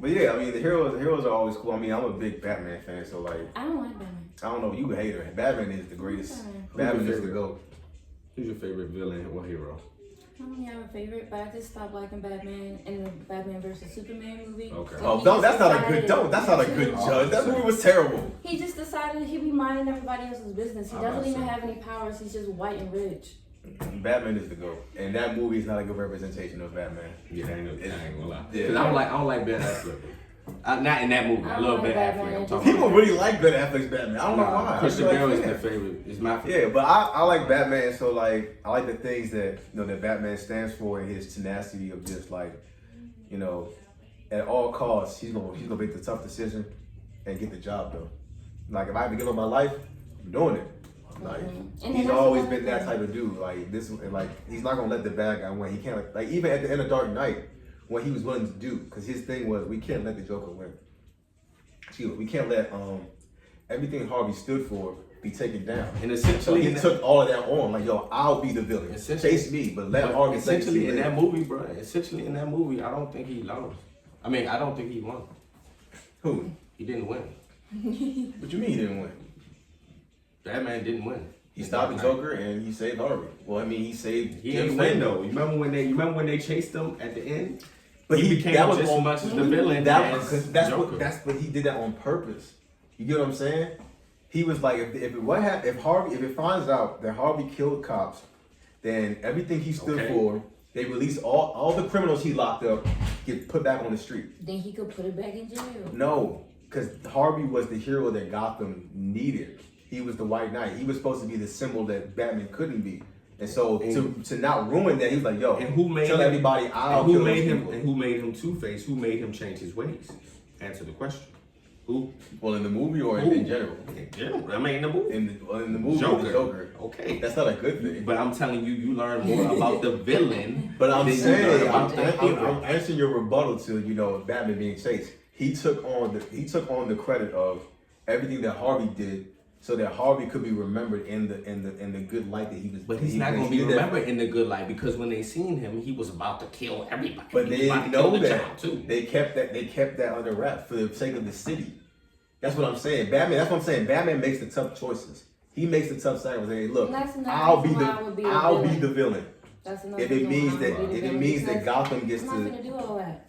Speaker 3: but yeah, I mean, the heroes are always cool. I mean, I'm a big Batman fan, so like.
Speaker 4: I don't like Batman.
Speaker 3: I don't know, you a hater. Batman is the greatest. Batman is the GOAT.
Speaker 2: Who's your favorite villain or hero?
Speaker 4: I don't have a favorite, but I just stopped liking Batman in the Batman versus Superman movie.
Speaker 2: Okay.
Speaker 4: So
Speaker 3: Oh,
Speaker 4: he
Speaker 3: no,
Speaker 4: just
Speaker 3: that's not a
Speaker 4: decided
Speaker 3: good. Don't. That's not a good
Speaker 4: to-
Speaker 3: judge. That movie was terrible.
Speaker 4: He just decided he'd be minding everybody else's business. He
Speaker 2: I'm
Speaker 4: doesn't
Speaker 2: about to
Speaker 4: even
Speaker 2: say.
Speaker 4: have any powers. He's just white and rich.
Speaker 3: Batman is the GOAT, and that movie is not a good representation of Batman.
Speaker 2: Yeah, I ain't gonna lie.
Speaker 3: Yeah.
Speaker 2: Cause I don't like Ben Affleck. Not in that movie. I
Speaker 4: I
Speaker 2: love
Speaker 4: like
Speaker 2: Ben
Speaker 4: Batman.
Speaker 2: Affleck. I'm talking
Speaker 3: People
Speaker 2: about
Speaker 3: really like Ben Affleck's Batman. I don't know why.
Speaker 2: Christian
Speaker 3: I feel
Speaker 2: Bale
Speaker 3: like
Speaker 2: is the
Speaker 3: fan.
Speaker 2: favorite. It's my favorite.
Speaker 3: Yeah, but I like Batman. So like I like the things that that Batman stands for, and his tenacity of just like at all costs he's gonna make the tough decision and get the job done. Like if I have to give up my life, I'm doing it. Like
Speaker 4: And
Speaker 3: he's
Speaker 4: that's
Speaker 3: always
Speaker 4: another
Speaker 3: been that
Speaker 4: thing.
Speaker 3: type of dude. Like this, like he's not gonna let the bad guy win. He can't like even at the end of Dark Knight, what he was willing to do, because his thing was we can't let the Joker win. Excuse me, we can't let everything Harvey stood for be taken down.
Speaker 2: And
Speaker 3: So
Speaker 2: essentially,
Speaker 3: he took all of that on, like yo, I'll be the villain.
Speaker 2: Essentially-
Speaker 3: Chase me, but let
Speaker 2: but
Speaker 3: Harvey
Speaker 2: essentially in
Speaker 3: legacy
Speaker 2: that
Speaker 3: live.
Speaker 2: movie, bro. Essentially in that movie, I don't think he lost. I mean, I don't think he won.
Speaker 3: Who?
Speaker 2: He didn't win.
Speaker 3: What you mean he didn't win?
Speaker 2: Batman didn't win.
Speaker 3: He stopped the Joker and he saved Harvey. Well, I mean, he saved.
Speaker 2: He
Speaker 3: Jim
Speaker 2: didn't win
Speaker 3: Stanley.
Speaker 2: though. You remember when they chased him at the end?
Speaker 3: But
Speaker 2: he
Speaker 3: he
Speaker 2: became
Speaker 3: that was
Speaker 2: just as
Speaker 3: on-
Speaker 2: much as the villain
Speaker 3: That
Speaker 2: as
Speaker 3: because that's
Speaker 2: Joker.
Speaker 3: what he did that on purpose. You get what I'm saying? He was like, if it finds out that Harvey killed cops, then everything he stood
Speaker 2: Okay.
Speaker 3: for, they release all the criminals he locked up, get put back on the street.
Speaker 4: Then he could put it back in jail.
Speaker 3: No, because Harvey was the hero that Gotham needed. He was the White Knight. He was supposed to be the symbol that Batman couldn't be. And so to not ruin that, he was like, yo,
Speaker 2: And who made
Speaker 3: tell
Speaker 2: him,
Speaker 3: everybody I'll
Speaker 2: and who
Speaker 3: kill
Speaker 2: made
Speaker 3: those
Speaker 2: him
Speaker 3: people.
Speaker 2: and who made him Two-Face? Who made him change his ways? Answer the question. Who?
Speaker 3: Well, in the movie or
Speaker 2: Who?
Speaker 3: in general?
Speaker 2: In general. I mean, in the movie.
Speaker 3: In the movie, the Joker.
Speaker 2: Okay.
Speaker 3: That's not a good thing.
Speaker 2: But I'm telling you, you learn more about the villain.
Speaker 3: But I'm
Speaker 2: than you
Speaker 3: saying,
Speaker 2: learn about the hero.
Speaker 3: I'm answering your rebuttal to Batman being chased. He took on the credit of everything that Harvey did, so that Harvey could be remembered in the good light that he was.
Speaker 2: But he's not going to be remembered in the good light because when they seen him, he was about to kill everybody.
Speaker 3: But
Speaker 2: He
Speaker 3: they
Speaker 2: was about
Speaker 3: didn't
Speaker 2: to kill
Speaker 3: know
Speaker 2: the
Speaker 3: that.
Speaker 2: child, too.
Speaker 3: They kept that under wraps for the sake of the city. That's what I'm saying. Batman. That's what I'm saying. Batman makes the tough choices. He makes the tough sacrifices. Hey, look,
Speaker 4: And that's another
Speaker 3: I'll be
Speaker 4: reason why I would be a
Speaker 3: I'll be
Speaker 4: villain.
Speaker 3: the villain.
Speaker 4: That's another
Speaker 3: If it
Speaker 4: reason
Speaker 3: means
Speaker 4: why
Speaker 3: that
Speaker 4: I'm gonna be
Speaker 3: if
Speaker 4: the
Speaker 3: it
Speaker 4: villain,
Speaker 3: means that
Speaker 4: because
Speaker 3: Gotham gets
Speaker 4: I'm not
Speaker 3: to.
Speaker 4: gonna do all that.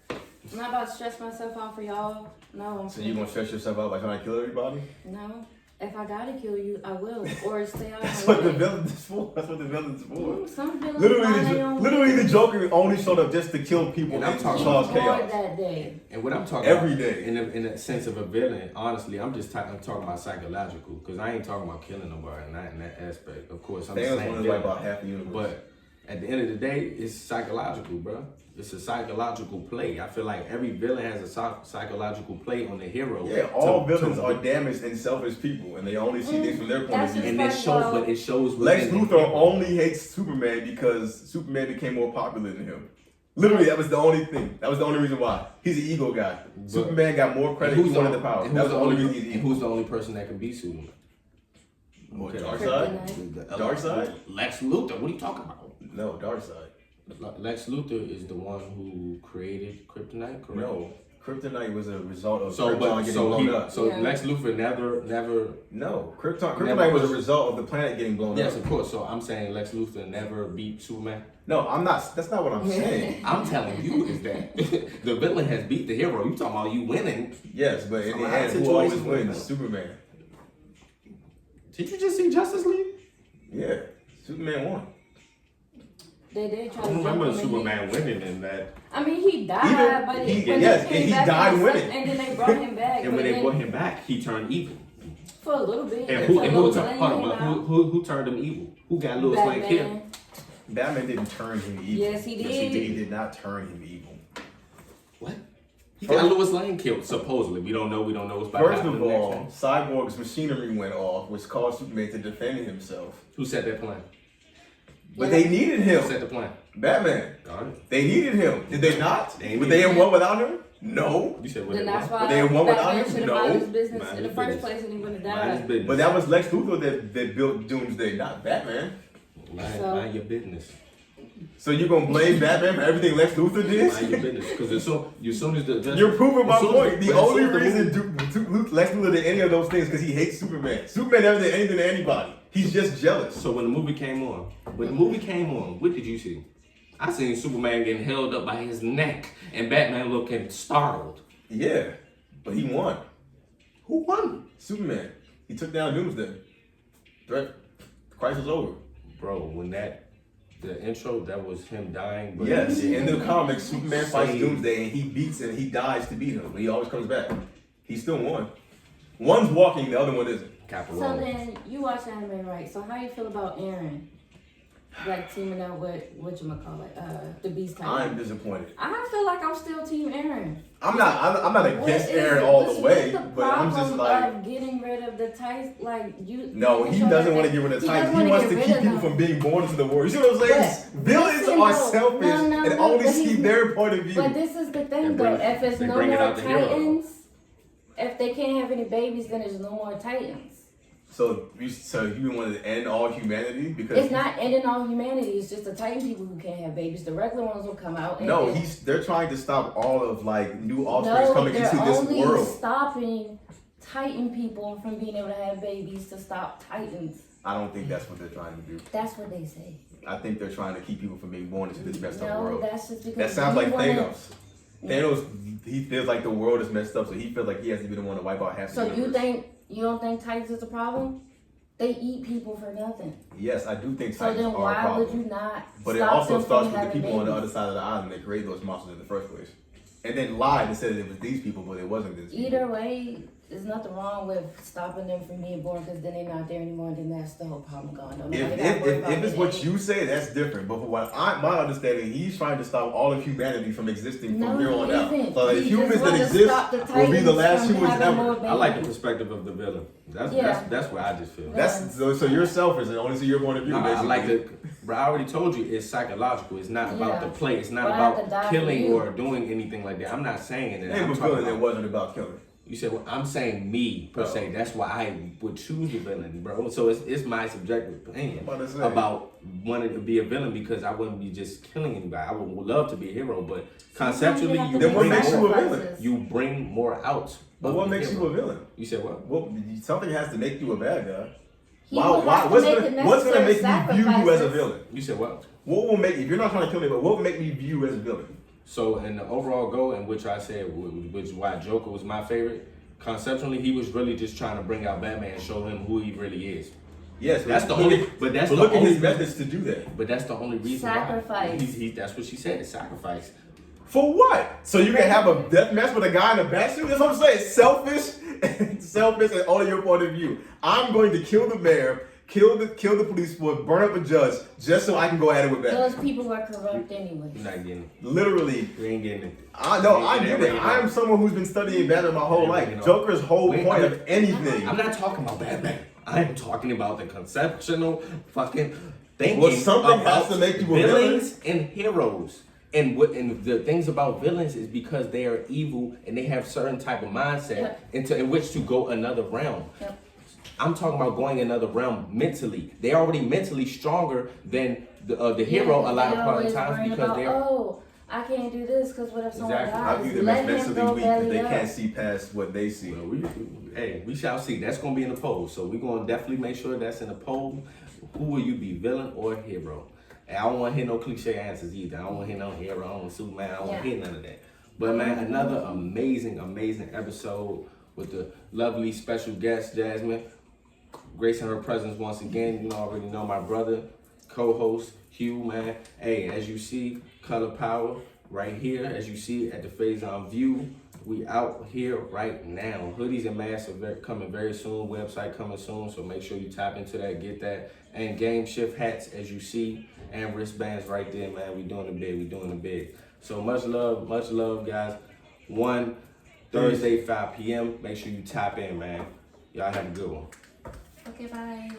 Speaker 4: I'm not about to stress myself out for y'all. No.
Speaker 3: So you gonna stress yourself out by trying to kill everybody?
Speaker 4: No. If I gotta kill you, I will. Or stay out
Speaker 3: That's
Speaker 4: of my
Speaker 3: what the
Speaker 4: way.
Speaker 3: villain is for. That's what the villain's for.
Speaker 4: Some villains find their own
Speaker 3: Literally,
Speaker 4: way.
Speaker 3: the Joker only showed up just to kill people
Speaker 2: And
Speaker 3: and
Speaker 2: I'm talking
Speaker 3: cause
Speaker 4: Bored
Speaker 3: chaos.
Speaker 4: that day.
Speaker 2: And what I'm talking
Speaker 3: Every
Speaker 2: about,
Speaker 3: day.
Speaker 2: in the sense of a villain, honestly, I'm talking about psychological because I ain't talking about killing nobody, not in that aspect. Of course, I'm
Speaker 3: Thanos
Speaker 2: saying
Speaker 3: was like about half the universe.
Speaker 2: but at the end of the day, it's psychological, bro. It's a psychological play. I feel like every villain has a psychological play on the hero.
Speaker 3: Yeah, all villains are damaged and selfish people, and they only see things from their point of
Speaker 4: That's
Speaker 3: view.
Speaker 2: And it shows, but it shows.
Speaker 3: Lex
Speaker 2: within the
Speaker 3: Luthor
Speaker 2: hero.
Speaker 3: only hates Superman because Superman became more popular than him. Literally, that was the only thing. That was the only reason why. He's an ego guy. Superman got more credit. He wanted the power.
Speaker 2: and
Speaker 3: That was the only reason he's
Speaker 2: and
Speaker 3: evil.
Speaker 2: who's the only person that can beat Superman?
Speaker 3: What,
Speaker 2: Okay.
Speaker 3: Darkseid? Darkseid?
Speaker 2: Lex Luthor. What are you talking about?
Speaker 3: No, Darkseid.
Speaker 2: Lex Luthor is the one who created Kryptonite, correct?
Speaker 3: No, Kryptonite was a result of
Speaker 2: So,
Speaker 3: Krypton
Speaker 2: but
Speaker 3: getting
Speaker 2: so
Speaker 3: blown
Speaker 2: he,
Speaker 3: up.
Speaker 2: so
Speaker 4: Yeah.
Speaker 2: Lex Luthor never.
Speaker 3: No, Kryptonite
Speaker 2: Never
Speaker 3: was a
Speaker 2: was-
Speaker 3: result of the planet getting blown
Speaker 2: Yes,
Speaker 3: up.
Speaker 2: of course. So I'm saying Lex Luthor never beat Superman.
Speaker 3: No, I'm not. That's not what I'm saying.
Speaker 2: I'm telling you is that the villain has beat the hero. You talking about you winning?
Speaker 3: Yes, but in
Speaker 2: So
Speaker 3: the
Speaker 2: how
Speaker 3: end, who
Speaker 2: situations
Speaker 3: always
Speaker 2: win,
Speaker 3: wins?
Speaker 2: though?
Speaker 3: Superman.
Speaker 2: Did you just see Justice League?
Speaker 3: Yeah, Superman won.
Speaker 4: They did try
Speaker 2: I
Speaker 4: to
Speaker 2: don't
Speaker 4: jump
Speaker 2: remember
Speaker 4: him and
Speaker 2: Superman winning in that.
Speaker 4: I mean, he died,
Speaker 3: Even-
Speaker 4: but
Speaker 3: he-
Speaker 4: when
Speaker 3: yes,
Speaker 4: they came
Speaker 3: and he
Speaker 4: back
Speaker 3: died
Speaker 4: and
Speaker 3: winning.
Speaker 4: and then they brought him back.
Speaker 2: And when
Speaker 4: but
Speaker 2: they
Speaker 4: then
Speaker 2: brought him back, he turned evil.
Speaker 4: for a little bit.
Speaker 2: And who
Speaker 4: until
Speaker 2: turned?
Speaker 4: Lois
Speaker 2: Hold
Speaker 4: Lane
Speaker 2: on,
Speaker 4: came out.
Speaker 2: who turned him evil? Who got Lois Lane killed?
Speaker 4: Batman.
Speaker 3: Batman didn't turn him evil.
Speaker 4: Yes, he did.
Speaker 3: He did not turn him evil.
Speaker 2: What? He got Lois Lane killed, supposedly. We don't know what's about to
Speaker 3: First
Speaker 2: happen
Speaker 3: of
Speaker 2: in the next
Speaker 3: all,
Speaker 2: one.
Speaker 3: Cyborg's machinery went off, which caused Superman to defend himself.
Speaker 2: Who set that plan?
Speaker 3: But they needed
Speaker 2: Who set
Speaker 3: him.
Speaker 2: the plan?
Speaker 3: Batman.
Speaker 2: Got it.
Speaker 3: They needed him. Did they not?
Speaker 2: They
Speaker 3: Were they in
Speaker 4: needed
Speaker 3: one without him? No.
Speaker 2: You said what
Speaker 4: Then
Speaker 2: it
Speaker 4: that's
Speaker 2: was?
Speaker 4: why
Speaker 3: But they won without
Speaker 4: Batman
Speaker 3: him?
Speaker 4: should have
Speaker 3: No.
Speaker 4: minded his business
Speaker 2: Mind
Speaker 4: in the
Speaker 2: his
Speaker 4: first
Speaker 2: business.
Speaker 4: place and he would have
Speaker 2: Mind his
Speaker 4: died.
Speaker 2: business.
Speaker 3: But that was Lex Luthor that built Doomsday, not Batman.
Speaker 4: So-
Speaker 2: Mind your business.
Speaker 3: So you're gonna blame Batman for everything Lex Luthor
Speaker 2: Mind your
Speaker 3: did?
Speaker 2: business. Because as soon as the
Speaker 3: You're proving my
Speaker 2: as soon as
Speaker 3: point. The
Speaker 2: as
Speaker 3: only
Speaker 2: soon as the
Speaker 3: reason Lex Luthor did any of those things because he hates Superman. Superman never did anything to anybody. He's just jealous.
Speaker 2: So when the movie came on, what did you see? I seen Superman getting held up by his neck and Batman looking startled.
Speaker 3: Yeah, but he won.
Speaker 2: Who won?
Speaker 3: Superman. He took down Doomsday. Threat. The crisis over.
Speaker 2: Bro, when the intro, that was him dying. But
Speaker 3: Yes,
Speaker 2: he
Speaker 3: in the comics, Superman fights
Speaker 2: saved.
Speaker 3: Doomsday and he beats and he dies to beat him. But he always comes back. He still won. One's walking, the other one isn't.
Speaker 4: So
Speaker 2: Caparone.
Speaker 4: then you watch anime, right? So how you feel about Eren? Like teaming up with the Beast Titan.
Speaker 3: I'm disappointed.
Speaker 4: I feel like I'm still Team Eren.
Speaker 3: I'm not against Eren all the way, but I'm just like,
Speaker 4: of getting rid of the Titan, like you.
Speaker 3: no, he doesn't want to get rid of Titans. He wants to keep people from being born into the war. You see what I'm saying? Villains
Speaker 4: listen,
Speaker 3: are
Speaker 4: though.
Speaker 3: selfish
Speaker 4: No,
Speaker 3: and only
Speaker 4: but
Speaker 3: see
Speaker 4: he's-
Speaker 3: their point of view.
Speaker 4: But this is the thing,
Speaker 2: They
Speaker 4: though.
Speaker 2: bring-
Speaker 4: If it's
Speaker 2: they
Speaker 4: no
Speaker 2: bring it
Speaker 4: more
Speaker 2: out the hero.
Speaker 4: Titans, if they can't have any babies, then there's no more Titans.
Speaker 3: So you want to end all humanity because
Speaker 4: It's not ending all humanity. It's just the Titan people who can't have babies. The regular ones will come out. And
Speaker 3: no,
Speaker 4: then-
Speaker 3: they're trying to stop all of like new offspring coming
Speaker 4: they're
Speaker 3: into this
Speaker 4: only
Speaker 3: world.
Speaker 4: stopping Titan people from being able to have babies to stop Titans.
Speaker 3: I don't think that's what they're trying to do.
Speaker 4: That's what they say.
Speaker 3: I think they're trying to keep people from being born into this messed up
Speaker 4: No,
Speaker 3: world.
Speaker 4: that's just because
Speaker 3: That sounds
Speaker 4: you
Speaker 3: like
Speaker 4: wanna-
Speaker 3: Thanos. Thanos, he feels like the world is messed up, so he feels like he hasn't even want to wipe out half the
Speaker 4: So
Speaker 3: universe.
Speaker 4: you don't think Titans is a problem? They eat people for nothing.
Speaker 3: Yes, I do think
Speaker 4: So
Speaker 3: Titans
Speaker 4: then
Speaker 3: are a
Speaker 4: why
Speaker 3: problem.
Speaker 4: would you not?
Speaker 3: But it
Speaker 4: stop
Speaker 3: also
Speaker 4: them
Speaker 3: starts
Speaker 4: from
Speaker 3: with the
Speaker 4: having
Speaker 3: people on the
Speaker 4: babies?
Speaker 3: other side of the island that created those monsters in the first place. And then lied and said it was these people, but it wasn't these people.
Speaker 4: Either way, there's nothing wrong with stopping them from being born because then they're not there anymore and then that's the whole problem gone. Don't nobody gotta worry about
Speaker 3: If it's
Speaker 4: it.
Speaker 3: what you say, that's different. But for what my understanding, he's trying to stop all of humanity from existing
Speaker 4: No,
Speaker 3: from here on
Speaker 4: he
Speaker 3: out.
Speaker 4: isn't.
Speaker 3: So the
Speaker 4: He
Speaker 3: humans
Speaker 4: just
Speaker 3: that
Speaker 4: wanna
Speaker 3: exist
Speaker 4: stop the
Speaker 3: will be the
Speaker 4: Titans
Speaker 3: last
Speaker 4: from
Speaker 3: humans
Speaker 4: having more
Speaker 3: ever.
Speaker 2: I like the
Speaker 4: babies.
Speaker 2: perspective of the villain.
Speaker 4: Yeah.
Speaker 2: That's what I just feel.
Speaker 3: That's so you're selfish and only see your point of view.
Speaker 2: No, I
Speaker 3: basically.
Speaker 2: like the. Bro, I already told you it's psychological. It's not about
Speaker 4: Yeah.
Speaker 2: the play. It's not
Speaker 4: But I have to
Speaker 2: about
Speaker 4: die
Speaker 2: killing
Speaker 4: for you.
Speaker 2: or doing anything like that. I'm not saying that.
Speaker 3: Name
Speaker 2: I'm
Speaker 3: a
Speaker 2: talking
Speaker 3: villain that
Speaker 2: about,
Speaker 3: wasn't about killing.
Speaker 2: you said well, I'm saying me per se.
Speaker 3: Oh.
Speaker 2: That's why I would choose the villain, bro. So it's my subjective opinion
Speaker 3: I'm about to say.
Speaker 2: about wanting to be a villain because I wouldn't be just killing anybody. I would love to be a hero, but conceptually
Speaker 4: Sometimes
Speaker 2: you
Speaker 3: Then what
Speaker 2: bring
Speaker 3: makes you a
Speaker 2: more,
Speaker 3: villain?
Speaker 2: you bring more out.
Speaker 3: But
Speaker 2: of
Speaker 3: what
Speaker 2: the
Speaker 3: makes
Speaker 2: hero.
Speaker 3: you a villain?
Speaker 2: You said what?
Speaker 3: Well, something has to make you a bad guy.
Speaker 4: He would have to
Speaker 3: What's
Speaker 4: make
Speaker 3: gonna
Speaker 4: the
Speaker 3: what's gonna make
Speaker 4: necessary
Speaker 3: me view you as a
Speaker 4: sacrifices.
Speaker 3: villain?
Speaker 2: You said what?
Speaker 3: What will make if you're not trying to kill me? But what will make me view you as a villain?
Speaker 2: So in the overall goal, in which I said, which is why Joker was my favorite, conceptually he was really just trying to bring out Batman and show him who he really is.
Speaker 3: Yes,
Speaker 2: That's the
Speaker 3: but
Speaker 2: only.
Speaker 3: look-
Speaker 2: But that's
Speaker 3: But
Speaker 2: the
Speaker 3: look at
Speaker 2: only.
Speaker 3: his methods to do that.
Speaker 2: But that's the only reason
Speaker 4: Sacrifice.
Speaker 2: why. That's what she said. Sacrifice.
Speaker 3: For what? So you can have a death match with a guy in a bat suit? That's what I'm saying. Selfish and only your point of view. I'm going to kill the mayor, kill the police force, burn up a judge, just so I can go at it with Batman.
Speaker 4: Those people were corrupt anyway.
Speaker 2: You're not getting it.
Speaker 3: Literally.
Speaker 2: You ain't getting it.
Speaker 3: I know, I
Speaker 2: You
Speaker 3: get
Speaker 2: ain't
Speaker 3: it.
Speaker 2: getting
Speaker 3: I am someone who's been studying Batman my whole
Speaker 2: You
Speaker 3: life.
Speaker 2: ain't getting it.
Speaker 3: Joker's whole
Speaker 2: Wait,
Speaker 3: point
Speaker 2: I'm-
Speaker 3: of anything.
Speaker 2: I'm not talking about Batman. I am talking about the conceptual fucking thinking.
Speaker 3: Well, something has
Speaker 2: about
Speaker 3: to make you a villain.
Speaker 2: villains and heroes. And the things about villains is because they are evil and they have certain type of mindset in which to go another realm.
Speaker 4: Yep.
Speaker 2: I'm talking about going another realm mentally. They're already mentally stronger than the hero a lot of
Speaker 4: always
Speaker 2: times
Speaker 4: worrying
Speaker 2: because
Speaker 4: about,
Speaker 2: they're.
Speaker 4: I can't do this because what if someone
Speaker 2: Exactly.
Speaker 3: I
Speaker 4: dies?
Speaker 3: view them
Speaker 4: Let
Speaker 3: as
Speaker 4: him
Speaker 3: mentally
Speaker 4: go
Speaker 3: weak because
Speaker 4: belly
Speaker 3: they
Speaker 4: up.
Speaker 3: can't see past what they see.
Speaker 2: Well, we shall see. That's gonna be in the poll. So we're gonna definitely make sure that's in the poll. Who will you be, villain or hero? And I don't want to hear no cliche answers either. I don't want to hear no hero, I don't want Superman. I don't want to hear none of that. But man, another amazing episode with the lovely special guest Jasmine, gracing her presence once again. You already know my brother, co-host Hugh. Man, hey, as you see, color power right here. As you see at the TheFaisonView. We out here right now. Hoodies and masks are coming very soon. Website coming soon. So make sure you tap into that, get that. And game shift hats, as you see, and wristbands right there, man. We doing it big. So much love, guys. Thursday, 5 p.m. Make sure you tap in, man. Y'all have a good one.
Speaker 4: Okay, bye.